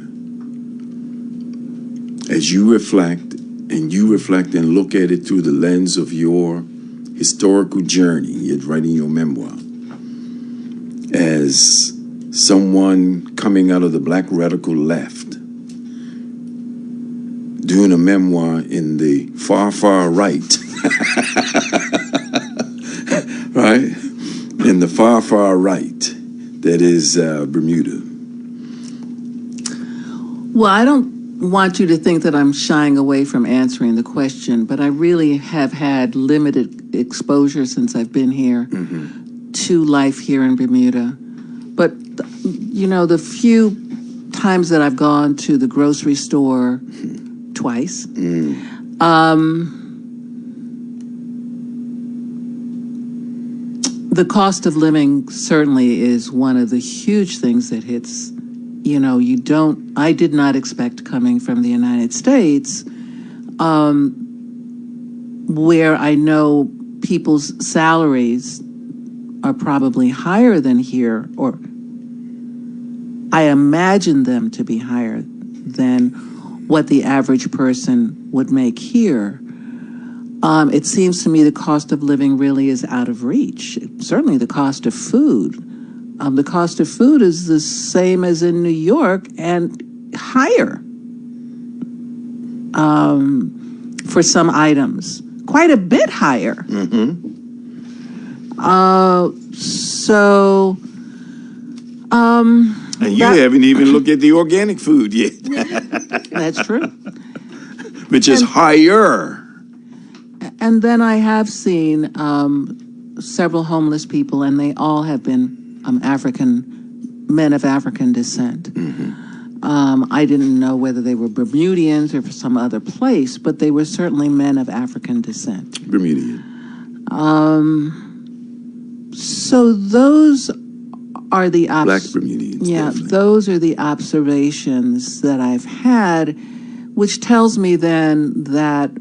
as you reflect and look at it through the lens of your historical journey, yet writing your memoir, as someone coming out of the black radical left, doing a memoir in the far, far right, right? In the far, far right, that is Bermuda. Well, I don't want you to think that I'm shying away from answering the question, but I really have had limited exposure since I've been here to life here in Bermuda. But, you know, the few times that I've gone to the grocery store, twice, the cost of living certainly is one of the huge things that hits. You know, I did not expect, coming from the United States, where I know people's salaries are probably higher than here, or I imagine them to be higher than what the average person would make here. It seems to me the cost of living really is out of reach. Certainly the cost of food. The cost of food is the same as in New York and higher for some items, quite a bit higher. And you haven't even looked at the organic food yet. That's true. Which is higher. And then I have seen several homeless people, and they all have been men of African descent. I didn't know whether they were Bermudians or from some other place, but they were certainly men of African descent. Bermudian. So those are the Black Bermudians. Yeah, definitely. those are the observations that I've had, which tells me then that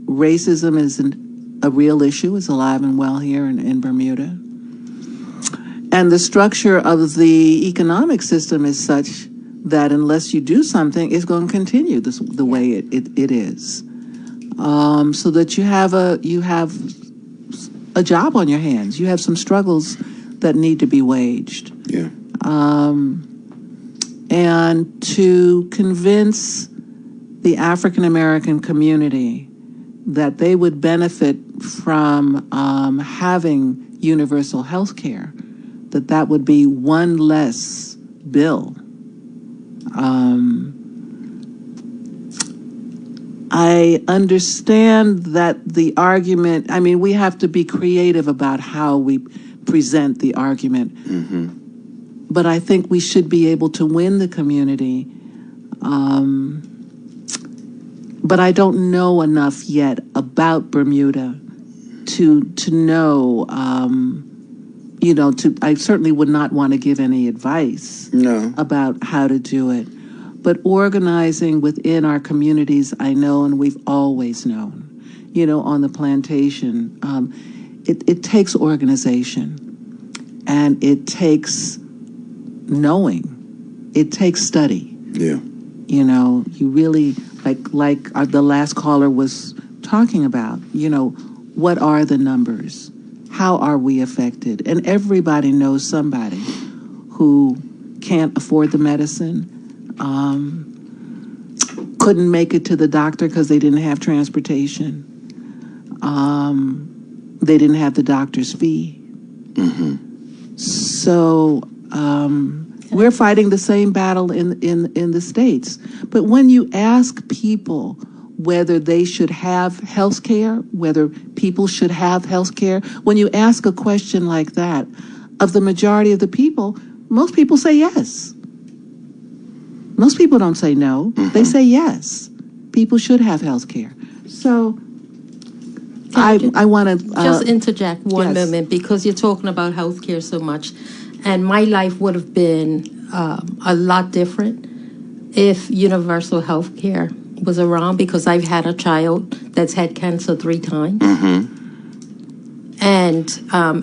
racism isn't a real issue, is alive and well here in Bermuda. And the structure of the economic system is such that unless you do something, it's going to continue the way it is. So that you have a job on your hands. You have some struggles that need to be waged. Yeah. And to convince the African American community that they would benefit from having universal health care, that would be one less bill. I understand that the argument, I mean, we have to be creative about how we present the argument. But I think we should be able to win the community. But I don't know enough yet about Bermuda to know, I certainly would not want to give any advice about how to do it. But organizing within our communities, I know, and we've always known, on the plantation, it takes organization, and it takes knowing, it takes study. Yeah. You know, you really, like the last caller was talking about, you know, what are the numbers? How are we affected? And everybody knows somebody who can't afford the medicine, couldn't make it to the doctor because they didn't have transportation. They didn't have the doctor's fee. So we're fighting the same battle in the States. But when you ask people whether they should have health care, whether people should have health care, when you ask a question like that of the majority of the people, most people say yes. Most people don't say no. They say yes. People should have health care. So I want to just interject one yes. moment, because you're talking about healthcare so much, and my life would have been a lot different if universal healthcare was around, because I've had a child that's had cancer 3 times. And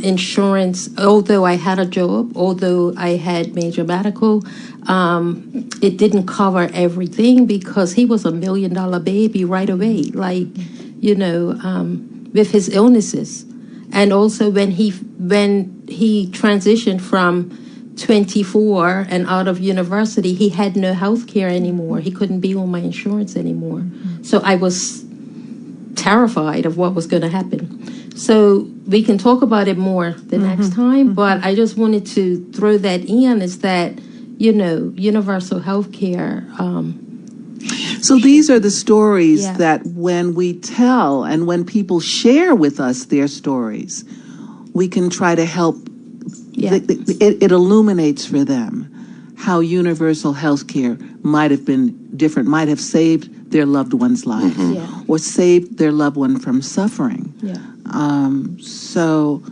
insurance, although I had a job, although I had major medical, it didn't cover everything, because he was $1 million baby right away, like, you know, with his illnesses. And also when he transitioned from 24 and out of university, he had no health care anymore. He couldn't be on my insurance anymore. So I was terrified of what was going to happen. So we can talk about it more the next time, but I just wanted to throw that in, is that, you know, universal health care. So these are the stories Yeah. that when we tell and when people share with us their stories, we can try to help. Yeah. It illuminates for them how universal health care might have been different, might have saved their loved one's life, Yeah. or saved their loved one from suffering. Yeah. So,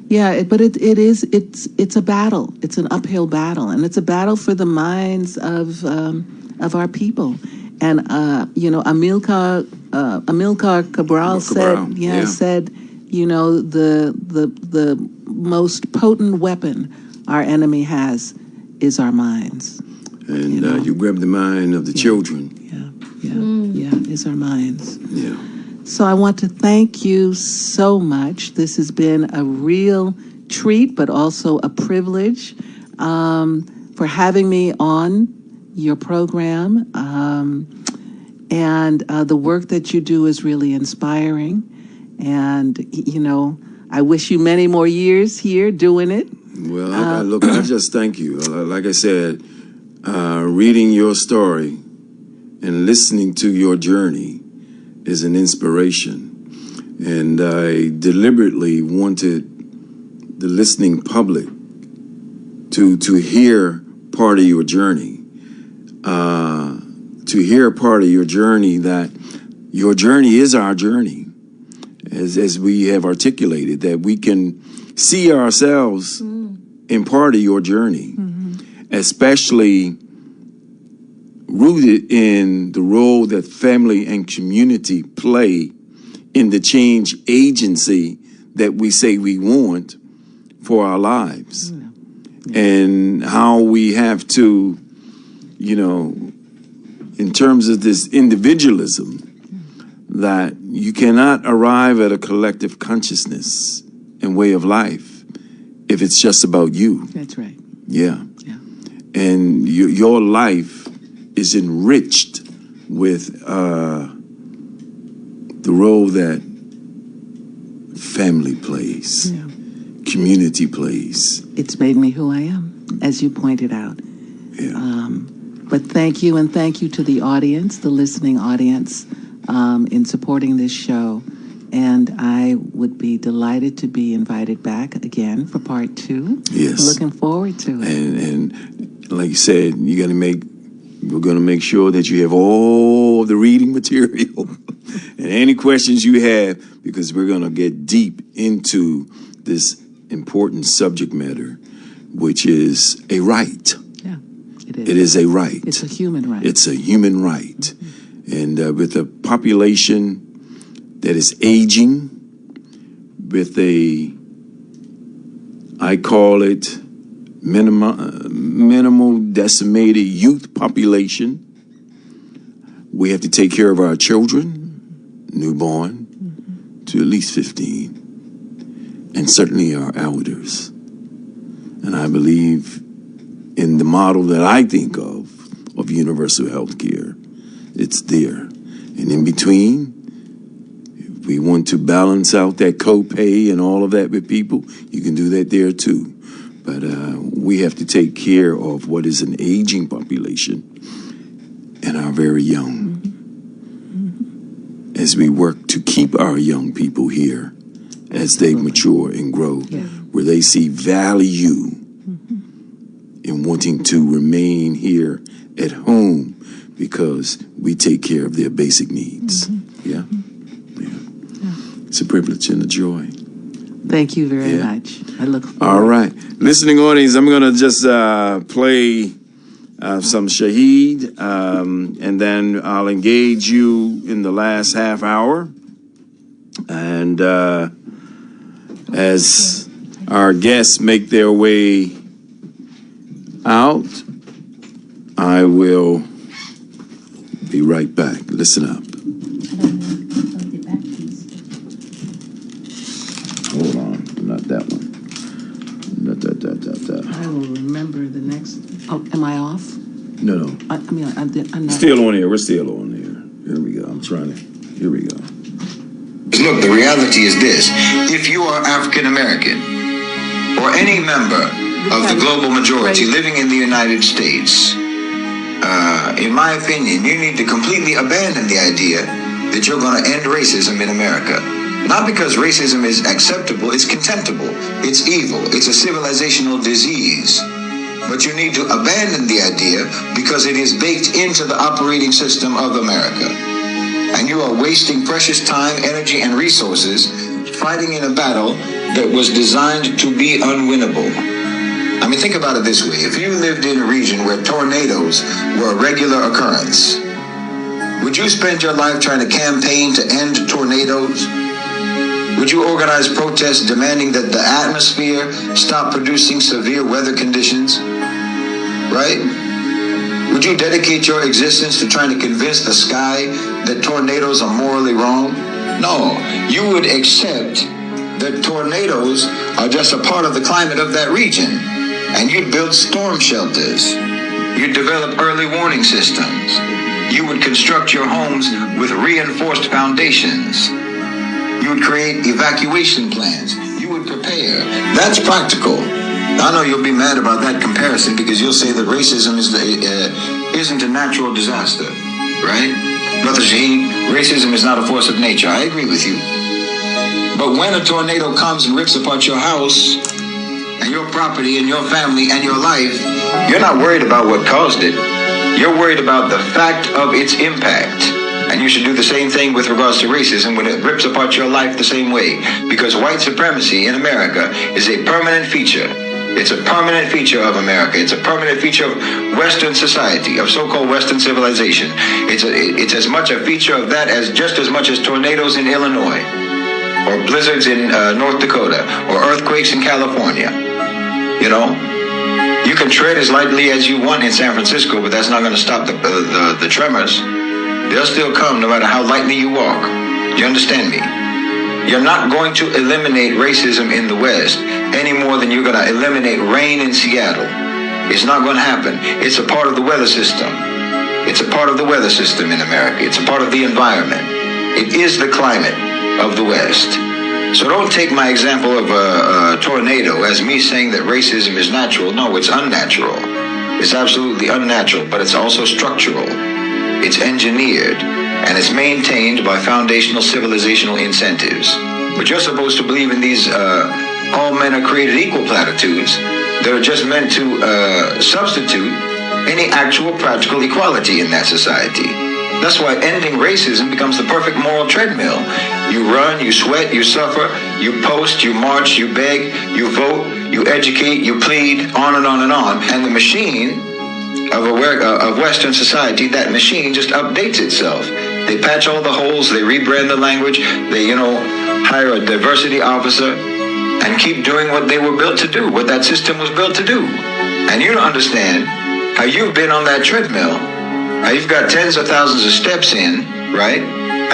yeah, it's a battle. It's an uphill battle, and it's a battle for the minds of our people. And you know, Amilcar Cabral said, you know, the most potent weapon our enemy has is our minds. And You know? you grab the mind of the children. Is our minds. Yeah. So I want to thank you so much. This has been a real treat, but also a privilege for having me on your program. And the work that you do is really inspiring. And, you know, I wish you many more years here doing it. Well, I just thank you. Like I said, reading your story and listening to your journey is an inspiration. And I deliberately wanted the listening public to hear part of your journey, to hear part of your journey, that your journey is our journey, as we have articulated, that we can see ourselves in part of your journey, especially rooted in the role that family and community play in the change agency that we say we want for our lives. And how we have to, you know, in terms of this individualism, that you cannot arrive at a collective consciousness and way of life if it's just about you. That's right. Yeah. Yeah. And your life is enriched with the role that family plays, community plays. It's made me who I am, as you pointed out. Yeah. But thank you, and thank you to the audience, the listening audience, in supporting this show. And I would be delighted to be invited back again for part 2. Yes. Looking forward to it. And like you said, we're going to make sure that you have all the reading material and any questions you have, because we're going to get deep into this important subject matter, which is a right. Yeah, it is. It is a right. It's a human right. It's a human right. And with a population that is aging, with I call it minimal decimated youth population, We have to take care of our children, newborn to at least 15, and certainly our elders. And I believe in the model that I think of universal health care. It's there. And in between, if we want to balance out that copay and all of that with people, you can do that there too. But we have to take care of what is an aging population and our very young. As we work to keep our young people here as they mature and grow, where they see value in wanting to remain here at home because we take care of their basic needs. Yeah. It's a privilege and a joy. Thank you very much. I look forward. All right. Listening audience, I'm going to just play some Shaheed, and then I'll engage you in the last half hour. And as our guests make their way out, I will be right back. Listen up. Hold on, not that one. I will remember the next. Oh, am I off? No. I'm not. Still on here. We're still on here. Here we go. Here we go. Look, the reality is this. If you are African American or any member of the global majority living in the United States, in my opinion, you need to completely abandon the idea that you're going to end racism in America. Not because racism is acceptable, it's contemptible, it's evil, it's a civilizational disease. But you need to abandon the idea because it is baked into the operating system of America. And you are wasting precious time, energy, and resources fighting in a battle that was designed to be unwinnable. I mean, think about it this way. If you lived in a region where tornadoes were a regular occurrence, would you spend your life trying to campaign to end tornadoes? Would you organize protests demanding that the atmosphere stop producing severe weather conditions? Right? Would you dedicate your existence to trying to convince the sky that tornadoes are morally wrong? No. You would accept that tornadoes are just a part of the climate of that region. And you'd build storm shelters. You'd develop early warning systems. You would construct your homes with reinforced foundations. You would create evacuation plans. You would prepare. That's practical. I know you'll be mad about that comparison because you'll say that racism isn't a natural disaster, right? Brother Shaheed, racism is not a force of nature. I agree with you. But when a tornado comes and rips apart your house and your property and your family and your life, you're not worried about what caused it. You're worried about the fact of its impact. And you should do the same thing with regards to racism when it rips apart your life the same way. Because white supremacy in America is a permanent feature. It's a permanent feature of America. It's a permanent feature of Western society, of so-called Western civilization. It's as much a feature of that as just as much as tornadoes in Illinois, or blizzards in North Dakota, or earthquakes in California. You know? You can tread as lightly as you want in San Francisco, but that's not going to stop the tremors. They'll still come no matter how lightly you walk. You understand me? You're not going to eliminate racism in the West any more than you're going to eliminate rain in Seattle. It's not going to happen. It's a part of the weather system. It's a part of the weather system in America. It's a part of the environment. It is the climate of the West. So don't take my example of a tornado as me saying that racism is natural. No, it's unnatural. It's absolutely unnatural, but it's also structural. It's engineered, and it's maintained by foundational civilizational incentives. But you're supposed to believe in these all men are created equal platitudes that are just meant to substitute any actual practical equality in that society. That's why ending racism becomes the perfect moral treadmill. You run, you sweat, you suffer, you post, you march, you beg, you vote, you educate, you plead, on and on and on. And the machine of Western society, that machine just updates itself. They patch all the holes, they rebrand the language, they, hire a diversity officer and keep doing what they were built to do, what that system was built to do. And you don't understand how you've been on that treadmill You've got tens of thousands of steps in, right?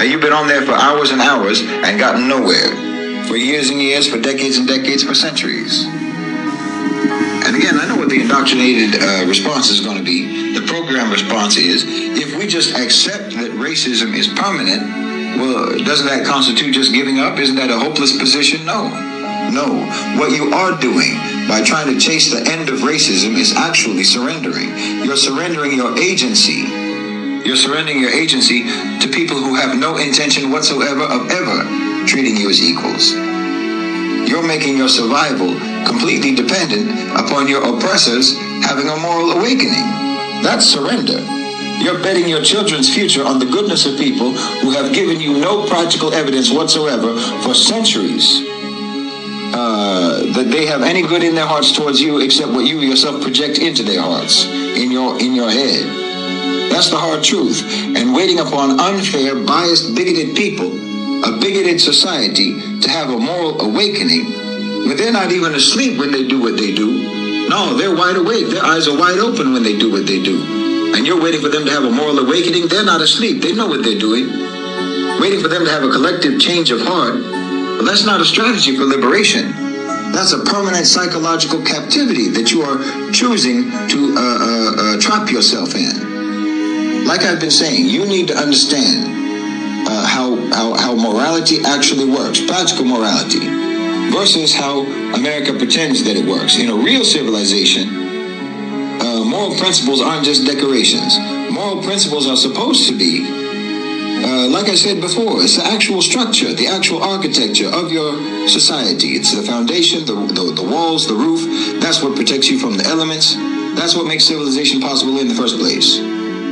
You've been on there for hours and hours and gotten nowhere. For years and years, for decades and decades, for centuries. And again, I know what the indoctrinated response is going to be. The program response is, if we just accept that racism is permanent, well, doesn't that constitute just giving up? Isn't that a hopeless position? No. No. What you are doing by trying to chase the end of racism is actually surrendering. You're surrendering your agency. You're surrendering your agency to people who have no intention whatsoever of ever treating you as equals. You're making your survival completely dependent upon your oppressors having a moral awakening. That's surrender. You're betting your children's future on the goodness of people who have given you no practical evidence whatsoever for centuries that they have any good in their hearts towards you except what you yourself project into their hearts, in your head. That's the hard truth. And waiting upon unfair, biased, bigoted people, a bigoted society, to have a moral awakening, but they're not even asleep when they do what they do. No, they're wide awake. Their eyes are wide open when they do what they do. And you're waiting for them to have a moral awakening. They're not asleep. They know what they're doing. Waiting for them to have a collective change of heart. But that's not a strategy for liberation. That's a permanent psychological captivity that you are choosing to trap yourself in. Like I've been saying, you need to understand how morality actually works, practical morality, versus how America pretends that it works. In a real civilization, moral principles aren't just decorations. Moral principles are supposed to be, like I said before, it's the actual structure, the actual architecture of your society. It's the foundation, the walls, the roof. That's what protects you from the elements. That's what makes civilization possible in the first place.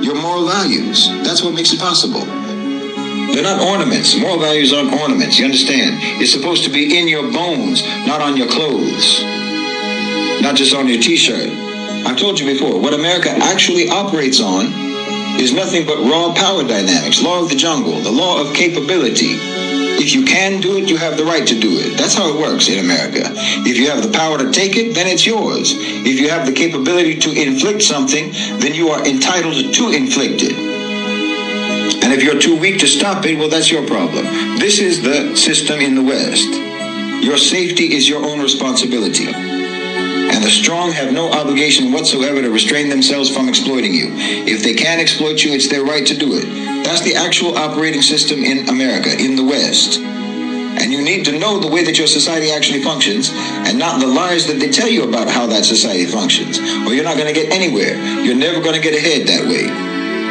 Your moral values, that's what makes it possible. They're not ornaments. Moral values aren't ornaments, you understand? It's supposed to be in your bones, not on your clothes, not just on your t-shirt. I've told you before, what America actually operates on is nothing but raw power dynamics, law of the jungle, the law of capability. If you can do it, you have the right to do it. That's how it works in America. If you have the power to take it, then it's yours. If you have the capability to inflict something, then you are entitled to inflict it. And if you're too weak to stop it, well, that's your problem. This is the system in the West. Your safety is your own responsibility. And the strong have no obligation whatsoever to restrain themselves from exploiting you. If they can exploit you, it's their right to do it. That's the actual operating system in America, in the West. And you need to know the way that your society actually functions, and not the lies that they tell you about how that society functions. Or you're not going to get anywhere. You're never going to get ahead that way.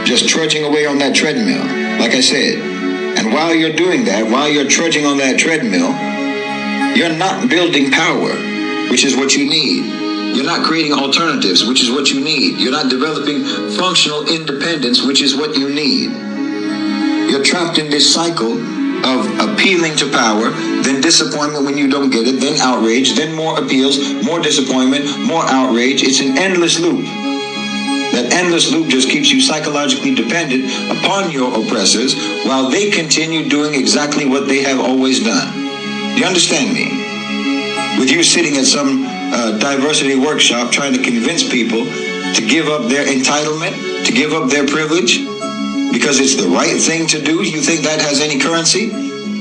Just trudging away on that treadmill, like I said. And while you're doing that, while you're trudging on that treadmill, you're not building power, which is what you need. You're not creating alternatives, which is what you need. You're not developing functional independence, which is what you need. You're trapped in this cycle of appealing to power, then disappointment when you don't get it, then outrage, then more appeals, more disappointment, more outrage. It's an endless loop. That endless loop just keeps you psychologically dependent upon your oppressors while they continue doing exactly what they have always done. You understand me? With you sitting at some diversity workshop trying to convince people to give up their entitlement, to give up their privilege, because it's the right thing to do, you think that has any currency?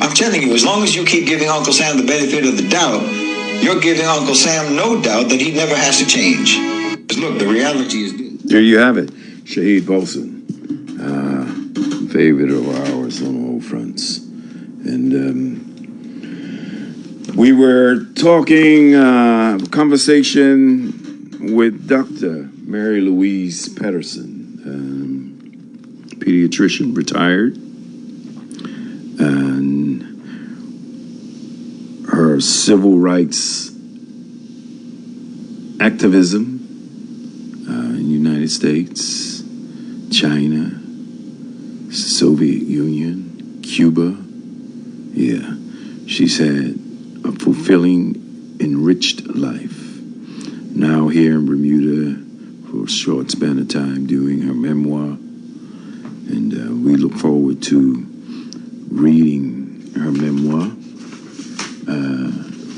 I'm telling you, as long as you keep giving Uncle Sam the benefit of the doubt, you're giving Uncle Sam no doubt that he never has to change. Because look, the reality is this. There you have it. Shahid Bolson, favorite of ours on all fronts. And we were talking, conversation with Dr. Mary Louise Pedersen, pediatrician, retired, and her civil rights activism in the United States, China, Soviet Union, Cuba. Yeah, she's had a fulfilling, enriched life. Now here in Bermuda for a short span of time doing her memoir. And we look forward to reading her memoir.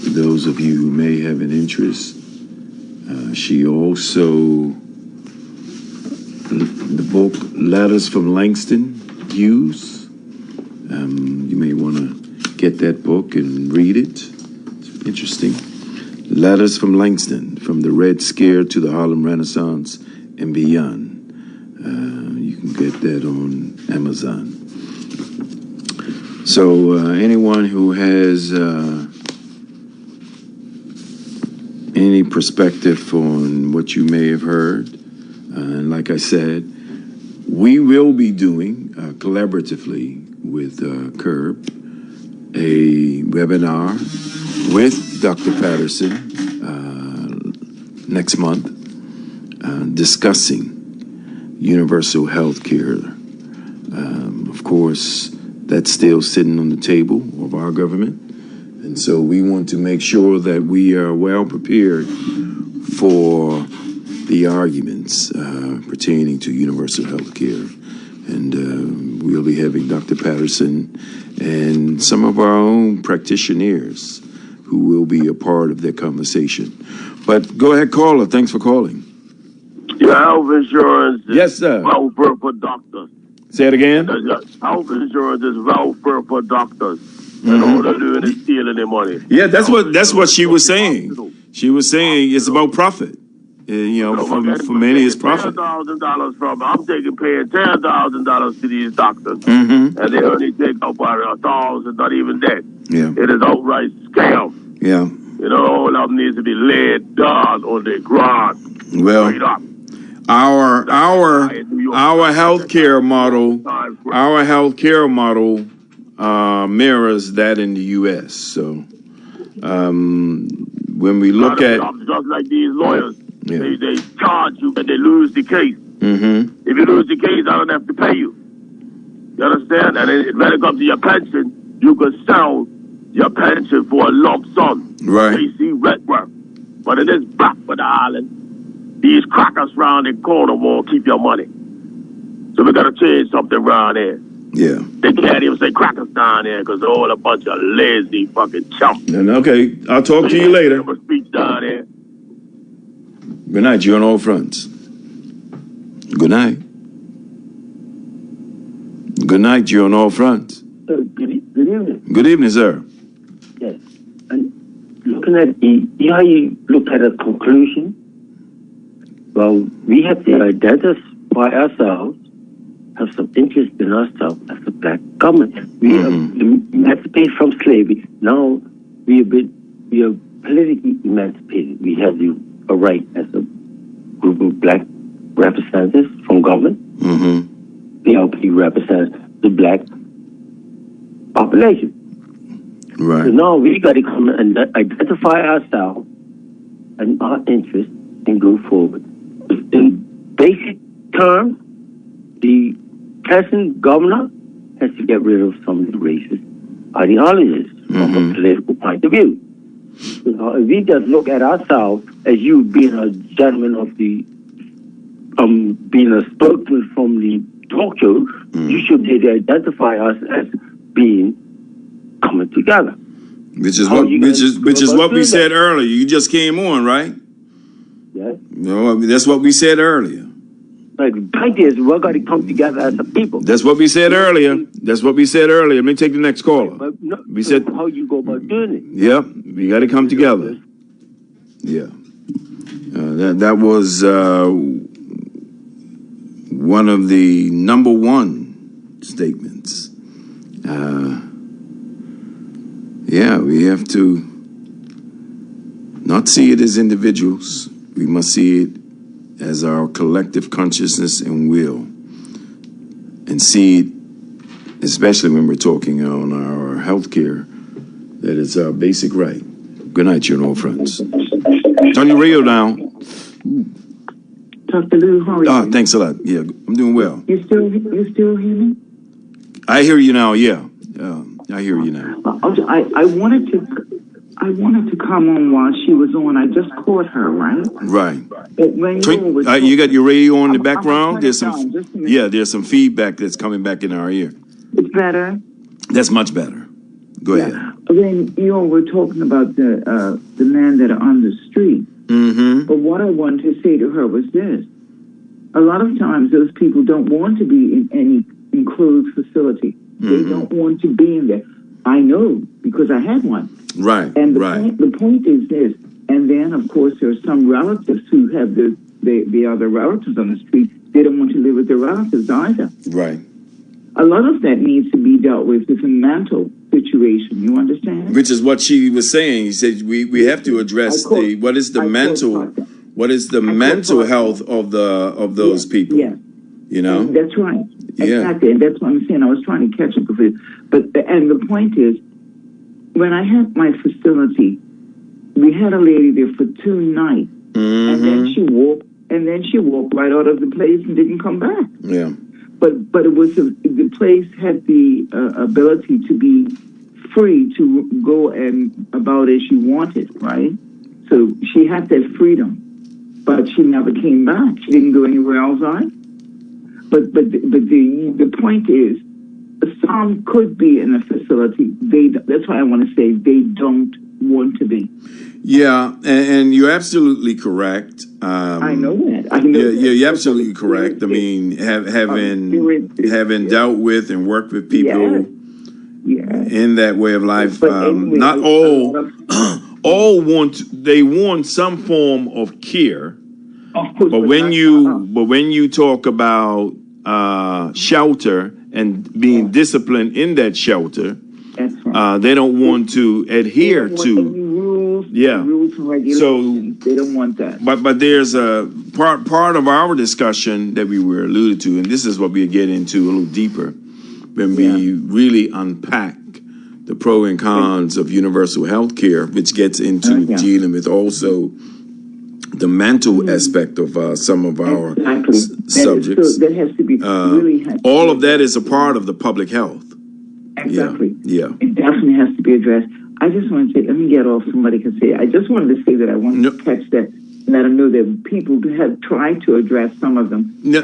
Those of you who may have an interest, she also, the book, Letters from Langston Hughes. You may want to get that book and read it. It's interesting. Letters from Langston, from the Red Scare to the Harlem Renaissance and beyond. You can get that on Amazon. So anyone who has any perspective on what you may have heard, and like I said, we will be doing collaboratively with CURB a webinar with Dr. Patterson next month discussing universal health care. Of course, that's still sitting on the table of our government. And so we want to make sure that we are well prepared for the arguments pertaining to universal health care. And we'll be having Dr. Patterson and some of our own practitioners who will be a part of that conversation. But go ahead, caller. Thanks for calling. Your health insurance is Yes, sir. welfare for doctors. Say it again. Health insurance is welfare for doctors. And all they're doing is stealing their money. Yeah, that's what she was saying. She was saying it's about profit. For many it's profit. $10,000 from I'm taking paying $10,000 to these doctors, Mm-hmm. and they only take about 1,000, not even that. Yeah. It is outright scam. Yeah. All of them needs to be laid down on the ground. Well, Straight up. our healthcare model mirrors that in the U.S. So when we look at just like these lawyers, Yeah. they charge you and they lose the case. Mm-hmm. If you lose the case, I don't have to pay you. You understand? And when it comes to your pension, you can sell your pension for a lump sum. Right. AC Redworth. But in this Blackwood Island, these crackers round the corner won't keep your money. So we got to change something around here. Yeah. They can't even say crackers down there because they're all a bunch of lazy fucking chumps. And okay, I'll talk to you later. Have a speech down there. Good night. You're on all fronts. Good night. Good night. You're on all fronts. Good evening. Good evening, sir. Yes. And looking at how you look at a conclusion, well, we have to identify ourselves, have some interest in ourselves as a black government. We are emancipated from slavery. Now we are politically emancipated. We have a right as a group of black representatives from government. Mm-hmm. PLP represents the black population. Right. So now we got to come and identify ourselves and our interests and go forward. In basic terms, the present governor has to get rid of some of the racist ideologies from a political point of view. So if we just look at ourselves as you being a gentleman of the, being a spokesman from the talk show, you should be able to identify us as being coming together. Which is what we said earlier. You just came on, right? Yes. That's what we said earlier. Like the point is, we're going to come together as a people. That's what we said earlier. That's what we said earlier. Let me take the next caller. But no, We said how you go about doing it. Yep, we got to come together. Yeah, that was one of the number one statements. Yeah, we have to not see it as individuals. We must see it as our collective consciousness and will, and see it, especially when we're talking on our health care, that it's our basic right. Good night, you and all friends. Turn your radio down. Dr. Lou, how are you? Ah, thanks a lot. Yeah, I'm doing well. You still hear me? I hear you now. Yeah, I hear you now. I wanted to come on while she was on. I just caught her, right? Right. But when You got your radio on in the I'm background. gonna There's turn it some. down, just a minute. Yeah, there's some feedback that's coming back in our ear. It's better. That's much better. Go ahead. Then you all were talking about the men that are on the street. Mm-hmm. But what I wanted to say to her was this: a lot of times those people don't want to be in any enclosed facility. They don't want to be in there. I know because I had one. Right. And Right. the point is this. And then, of course, there are some relatives who have the other relatives on the street. They don't want to live with their relatives either. Right. A lot of that needs to be dealt with a mental situation. You understand? Which is what she was saying. He said we have to address what is the mental health of those people. Yes. You know? And that's right. Yeah. Exactly. And that's what I'm saying. I was trying to catch up with it. And the point is, when I had my facility, we had a lady there for 2 nights. And then she walked right out of the place and didn't come back. Yeah. But it was the place had the ability to be free to go and about as she wanted, right? So she had that freedom, but she never came back. She didn't go anywhere else, right? But the point is, some could be in a facility. That's why I want to say they don't want to be. Yeah, and you're absolutely correct. I know that. You're absolutely correct. I mean, having dealt with and worked with people in that way of life, not all want some form of care. Of course, but when you talk about shelter and being disciplined in that shelter, that's right. they don't want to adhere to rules. Yeah. Rules and regulations. So they don't want that. But there's a part of our discussion that we were alluded to, and this is what we get into a little deeper when we really unpack the pro and cons of universal health care, which gets into dealing with also the mental aspect of some of our subjects. That has to be really. All of that is a part of the public health. Exactly. Yeah. It definitely has to be addressed. I just want to say, let me get off. Somebody can say. I just wanted to say that I wanted to catch that and let them know that people have tried to address some of them. No,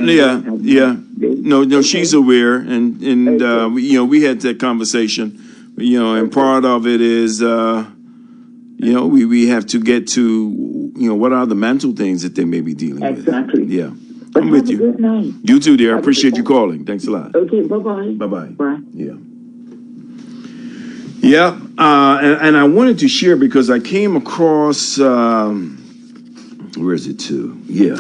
she's aware, and we had that conversation. And part of it is, we have to get to, what are the mental things that they may be dealing with. Exactly. Yeah. But I'm with you. Good night. You too, dear. I appreciate you calling. Thanks a lot. Okay, bye-bye. Bye-bye. Bye. Yeah. Yeah, and I wanted to share because I came across, where is it to? Yeah.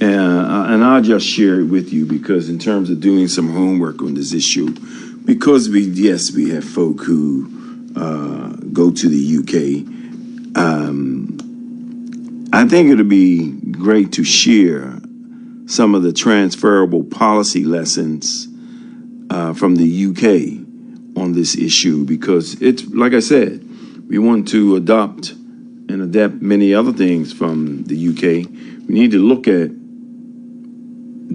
And I'll just share it with you because in terms of doing some homework on this issue, because we have folk who go to the UK, I think it'll be great to share some of the transferable policy lessons from the UK on this issue, because it's, like I said, we want to adopt and adapt many other things from the UK. We need to look at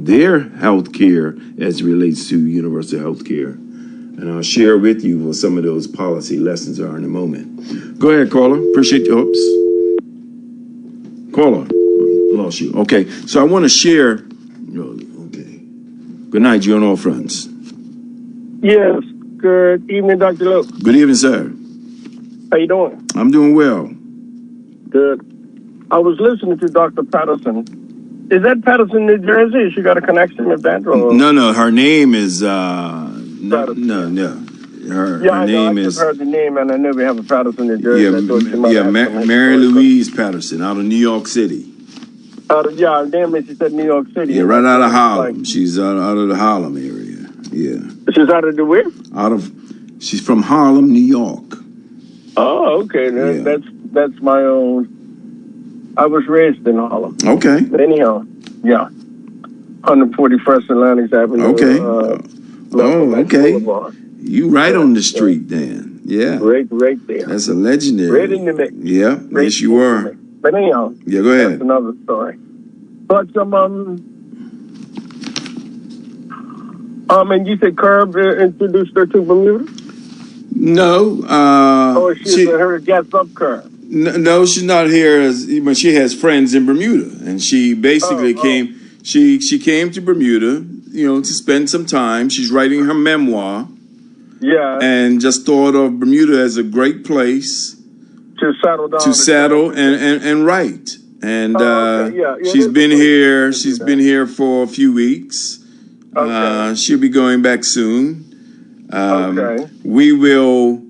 their health care as it relates to universal health care. And I'll share with you what some of those policy lessons are in a moment. Go ahead, caller. Appreciate your hopes. Caller, lost you. Okay, so I want to share. Okay. Good night, you on all fronts. Yes. Good evening, Dr. Luke. Good evening, sir. How you doing? I'm doing well. Good. I was listening to Dr. Patterson. Is that Patterson, New Jersey? She got a connection with that? Or? No. Her name is no. Her name is. I heard the name, and I knew we have a Patterson, New Jersey. Mary Louise Patterson out of New York City. She said New York City. Yeah, right out of Harlem. She's out of the Harlem area. Yeah. She's out of the where? She's from Harlem, New York. Oh, okay. That's my own. I was raised in Harlem. Okay. Anyhow, 141st Atlantic Avenue. Okay. Okay. Boulevard. You right on the street then. Yeah. Right there. That's a legendary. Right in the mix. Yeah. Yes, you are. But anyhow. Yeah, go ahead. That's another story. But and you said Curb introduced her to Bermuda? No. She's her guest of Curb. No, she's not here but she has friends in Bermuda, and she basically came. She came to Bermuda, to spend some time. She's writing her memoir. Yeah. And just thought of Bermuda as a great place to settle down. To settle and write. And okay, yeah, she's there's a been place here. to do She's that. been here for a few weeks. Okay. She'll be going back soon. Okay. We will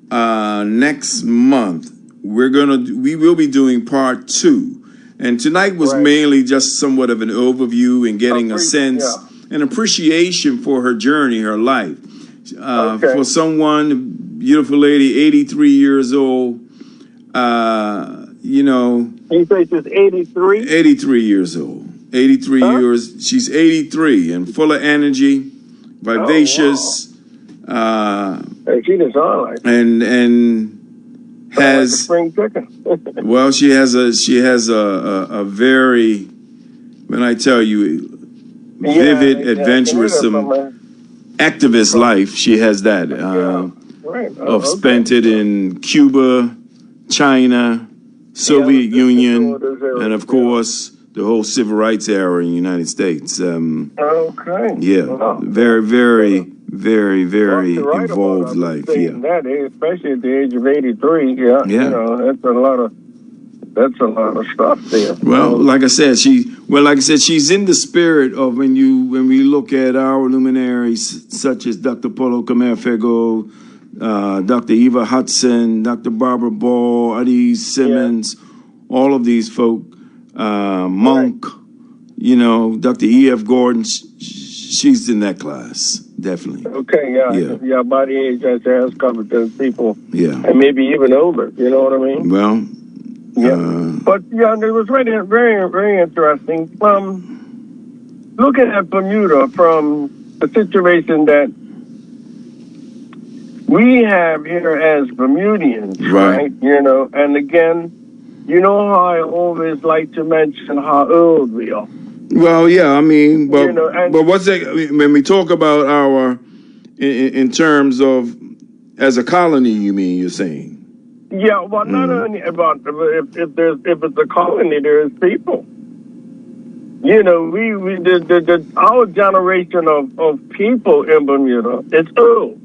next month. We will be doing part 2. And tonight was Right. mainly just somewhat of an overview and getting a sense, Yeah. an appreciation for her journey, her life. Okay. For someone, beautiful lady, 83 years old, you know, You say she's 83? 83 years old. 83 years. She's 83 and full of energy, vivacious, Hey, she does sound like and like a has spring chicken. well, she has a very, when I tell you, vivid, adventurous, activist life. She has that. Right. Of spent it in Cuba, China, Soviet Union, and of course the whole civil rights era in the United States. Okay. Yeah, Wow. very, very, very, very Well, you're right involved about life. saying Yeah, that, especially at the age of 83. Yeah. Yeah. You know, that's a lot of stuff there. well, like I said, she's in the spirit of when we look at our luminaries such as Dr. Paulo Camerfego, Dr. Eva Hudson, Dr. Barbara Ball, Eddie Simmons, all of these folk, Monk, you know, Dr. E.F. Gordon, she's in that class, definitely. Okay, Yeah. yeah, by the age that has covered those people, Yeah. and maybe even older. You know what I mean? Well, But yeah, it was very, very, very interesting. Looking at Bermuda from the situation that we have here as Bermudians, right? You know, and again, you know how I always like to mention how old we are. well, yeah, I mean, but You know, and- but what's that? I mean, when we talk about our in terms of as a colony, you mean you're saying? Yeah, well, not only about if it's a colony, there's people. You know, our generation of people in Bermuda, it's old.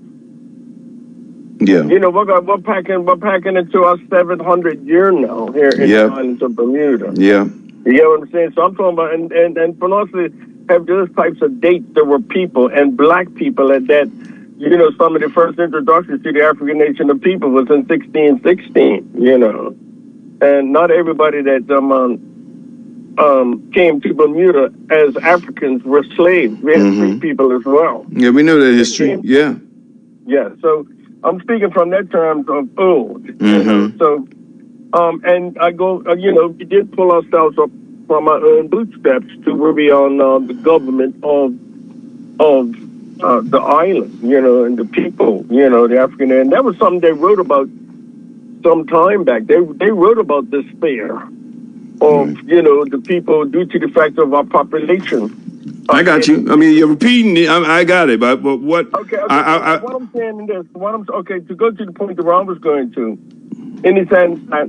Yeah. You know, we're packing into our 700 year now here in the islands of Bermuda. Yeah. You know what I'm saying? So I'm talking about, and for us to have those types of dates, there were people and black people at that. You know, some of the first introductions to the African nation of people was in 1616. You know, and not everybody that came to Bermuda as Africans were slaves. We had free people as well. Yeah, we know that history. Yeah. Yeah, so I'm speaking from that terms of old. You know, so, and I go, you know, we did pull ourselves up from our own bootstraps to where we are now, the government of the island, you know, and the people, you know, the African, and that was something they wrote about some time back. They wrote about despair of, you know, the people due to the fact of our population. I got you. I mean, you're repeating it. I got it. But what? Okay. What I'm saying is this. To go to the point where I was going to, in the sense that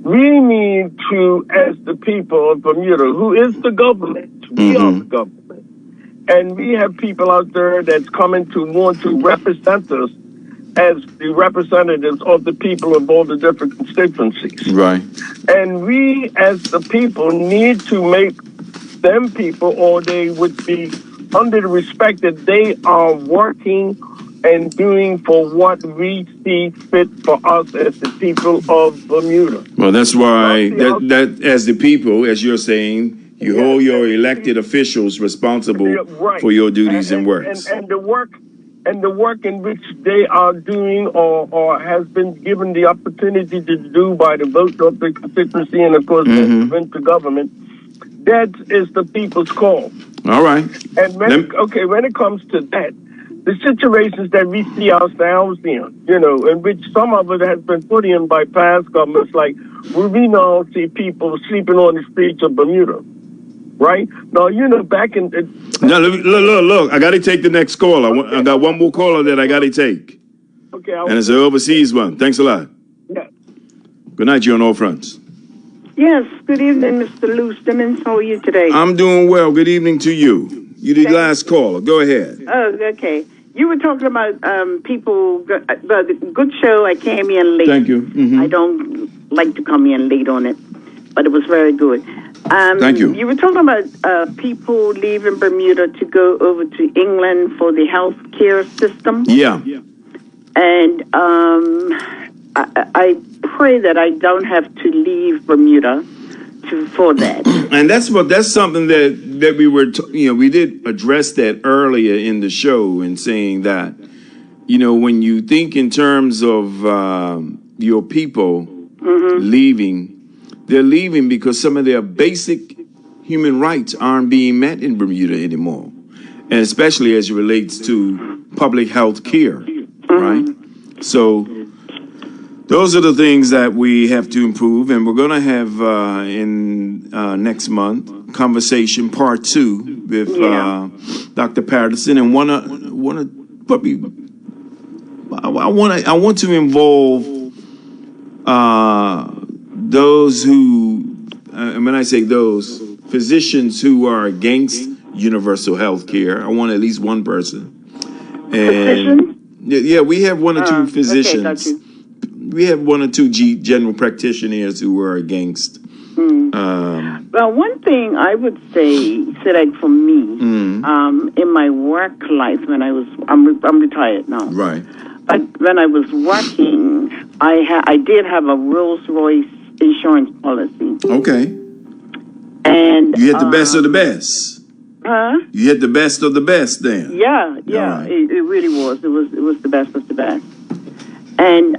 we need to, as the people of Bermuda, who is the government, we are the government, and we have people out there that's coming to want to represent us as the representatives of the people of all the different constituencies. Right. And we, as the people, need to make them people, or they would be under the respect that they are working and doing for what we see fit for us as the people of Bermuda. Well, that's why that as the people, as you're saying, you hold your elected officials responsible for your duties and works. And the work in which they are doing or has been given the opportunity to do by the vote of the constituency and, of course, the government, that is the people's call. All right. And when it comes to that, the situations that we see ourselves in, you know, in which some of it has been put in by past governments, like where we now see people sleeping on the streets of Bermuda, right? Now, you know, back in... Now, look, I got to take the next call. I got one more caller that I got to take. Okay. And it's an overseas one. Thanks a lot. Yeah. Good night, you on all fronts. Yes, good evening, Mr. Lou Simmons. How are you today? I'm doing well. Good evening to you. You the last caller. Go ahead. Oh, okay. You were talking about people, the good show. I came in late. Thank you. I don't like to come in late on it. but it was very good. Thank you. You were talking about people leaving Bermuda to go over to England for the health care system. Yeah. And I pray that I don't have to leave Bermuda for that. And that's something that we were, we did address that earlier in the show in saying that, when you think in terms of your people leaving, they're leaving because some of their basic human rights aren't being met in Bermuda anymore, and especially as it relates to public health care, right? So those are the things that we have to improve, and we're going to have in next month conversation part 2 with Dr. Patterson, and I want to involve those who, and when I say those, physicians who are against universal health care. I want at least one person. And yeah, we have one or two physicians. Okay, got you. We have one or two general practitioners who are against. Well, one thing I would say like for me, in my work life, when I'm retired now. Right. But when I was working, I did have a Rolls-Royce insurance policy. Okay. And you had the best of the best. Huh? You had the best of the best then. Yeah. Right. It really was. It was the best of the best. And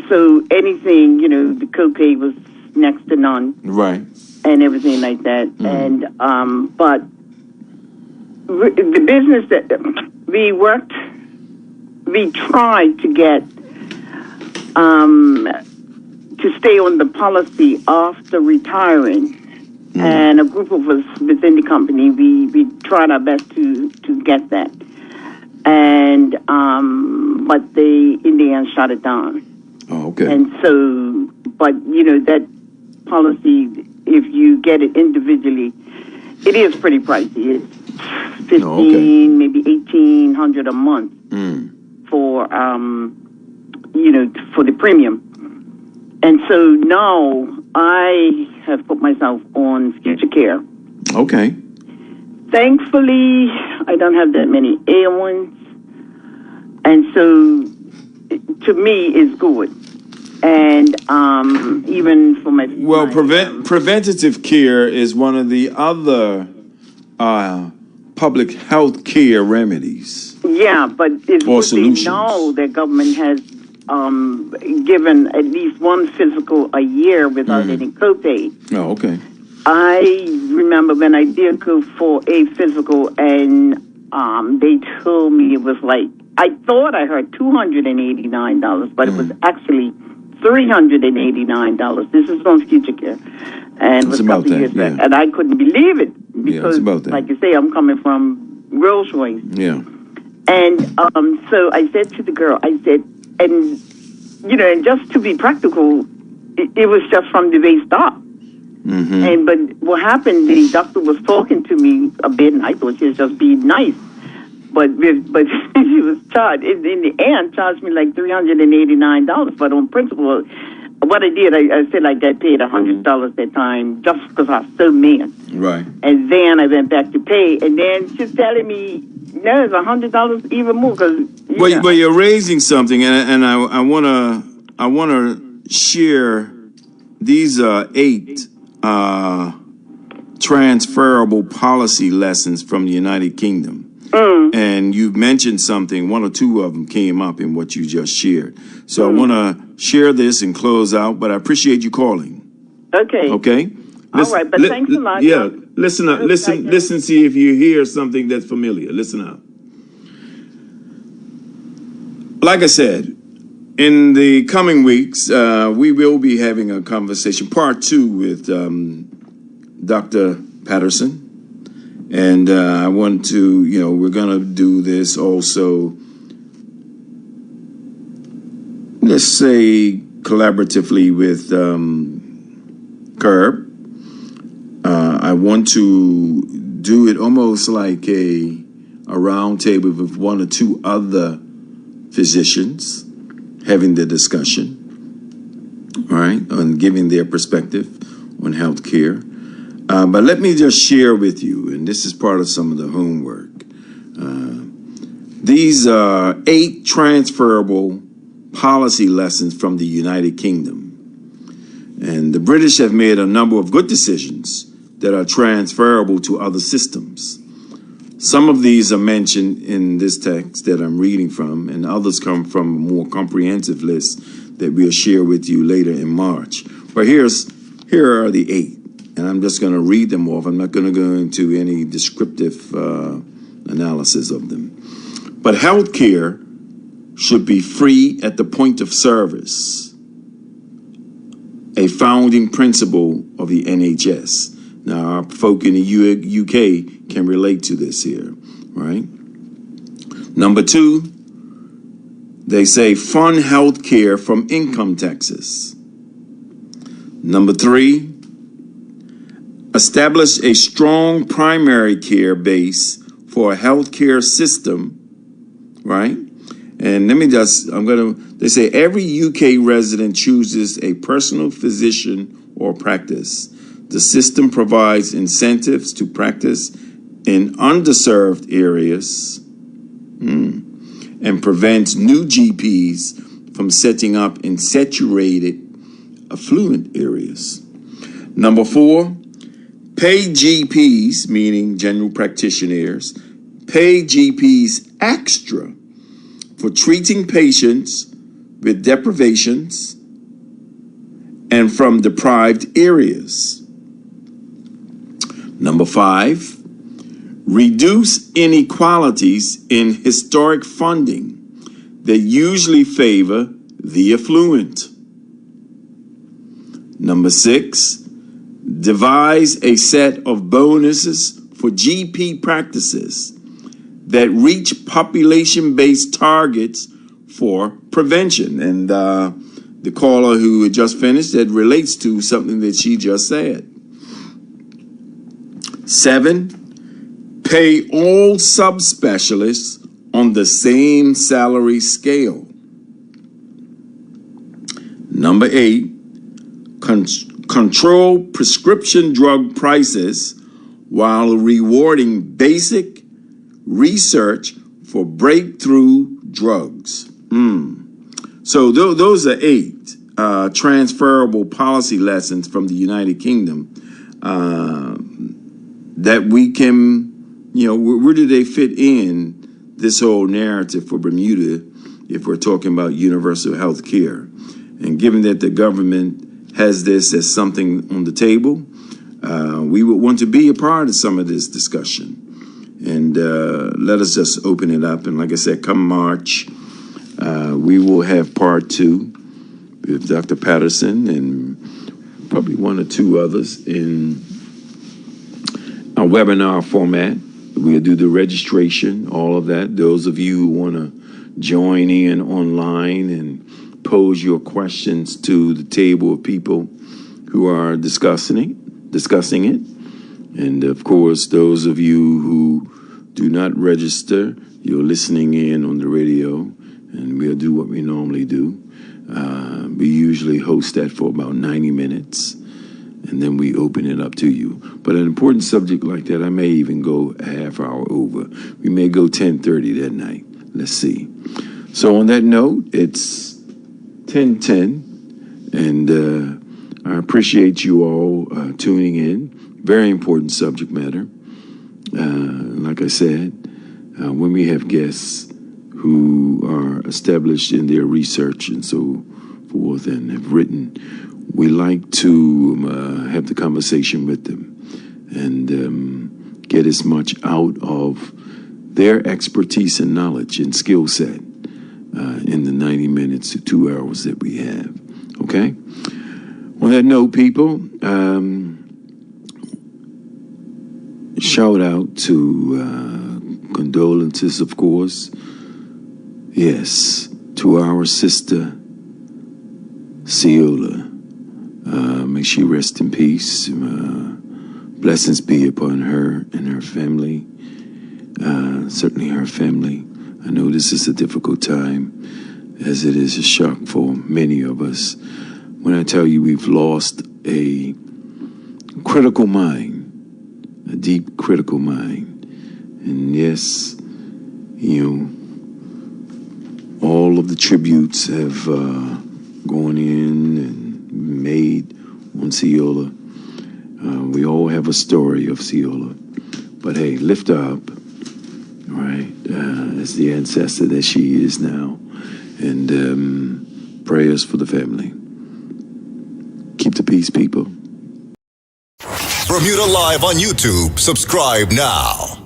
so anything, the copay was next to none. Right. And everything like that. And but the business that we worked, we tried to get to stay on the policy after retiring. And a group of us within the company, we tried our best to get that. And but they in the end shut it down. Oh, okay. And so, but that policy, if you get it individually, it is pretty pricey. It's 15, maybe 1,800 a month for for the premium. And so now I have put myself on future care. Okay. Thankfully, I don't have that many ailments. And so, to me, it's good. And even for my... Well, preventative care is one of the other public health care remedies. Yeah, but it's or good solutions. They know that government has given at least one physical a year without any copay. Oh, okay. I remember when I did go for a physical, and they told me it was like, I thought I heard $289, but it was actually $389. This is on Future Care, and it was a couple years back, and I couldn't believe it because, like you say, I'm coming from Rolls-Royce. Yeah. And so I said to the girl, I said, and and just to be practical, it was just from the waist up. And but what happened? The doctor was talking to me a bit, and I thought she was just being nice. But she was charged in the end, charged me like $389. But on principle, what I did, I said I got paid $100 that time just because I was so mad. Right. And then I went back to pay, and then she's telling me, no, it's $100 even more because. But you're raising something, and I wanna share these 8 transferable policy lessons from the United Kingdom. And you've mentioned something, 1 or 2 of them came up in what you just shared. So I want to share this and close out, but I appreciate you calling. Okay. Okay? All right, but thanks a lot. Yeah, listen up. Listen, see if you hear something that's familiar. Listen up. Like I said, in the coming weeks, we will be having a conversation, part 2 with Dr. Patterson. And I want to, we're going to do this also, let's say, collaboratively with Curb. I want to do it almost like a round table with 1 or 2 other physicians having the discussion. all right, on giving their perspective on health care. But let me just share with you, and this is part of some of the homework. These are 8 transferable policy lessons from the United Kingdom. And the British have made a number of good decisions that are transferable to other systems. Some of these are mentioned in this text that I'm reading from, and others come from a more comprehensive list that we'll share with you later in March. But here are the 8, and I'm just going to read them off. I'm not going to go into any descriptive analysis of them. But healthcare should be free at the point of service, a founding principle of the NHS. Now, our folk in the UK can relate to this here, right? Number 2, they say fund health care from income taxes. Number 3, establish a strong primary care base for a healthcare system, right? And they say every UK resident chooses a personal physician or practice. The system provides incentives to practice in underserved areas and prevents new GPs from setting up in saturated, affluent areas. Number 4, pay GPs, meaning general practitioners, pay GPs extra for treating patients with deprivations and from deprived areas. Number 5, reduce inequalities in historic funding that usually favor the affluent. Number 6, devise a set of bonuses for GP practices that reach population-based targets for prevention. And the caller who had just finished, that relates to something that she just said. 7, pay all subspecialists on the same salary scale. Number 8, control prescription drug prices while rewarding basic research for breakthrough drugs. So those are 8 transferable policy lessons from the United Kingdom that we can, where do they fit in this whole narrative for Bermuda if we're talking about universal health care? And given that the government has this as something on the table, we would want to be a part of some of this discussion. And let us just open it up. And like I said, come March, we will have part 2 with Dr. Patterson and probably 1 or 2 others in a webinar format. We'll do the registration, all of that. Those of you who want to join in online and pose your questions to the table of people who are discussing it. And of course, those of you who do not register, you're listening in on the radio, and we'll do what we normally do. We usually host that for about 90 minutes, and then we open it up to you. But an important subject like that, I may even go a half hour over. We may go 10:30 that night. Let's see. So on that note, it's 10:10, and I appreciate you all tuning in. Very important subject matter. Like I said, when we have guests who are established in their research and so forth and have written, we like to have the conversation with them and get as much out of their expertise and knowledge and skill set in the 90 minutes to 2 hours that we have. Okay? On that note, people, shout out to condolences, of course. Yes, to our sister, Ciola. May she rest in peace. Blessings be upon her and her family. Certainly her family. I know this is a difficult time, as it is a shock for many of us. when I tell you we've lost a critical mind, a deep critical mind. And yes, all of the tributes have gone in and made on Ciola. We all have a story of Ciola. But hey, lift her up, right, as the ancestor that she is now. And prayers for the family. Keep the peace, people. Bermuda Live on YouTube. Subscribe now.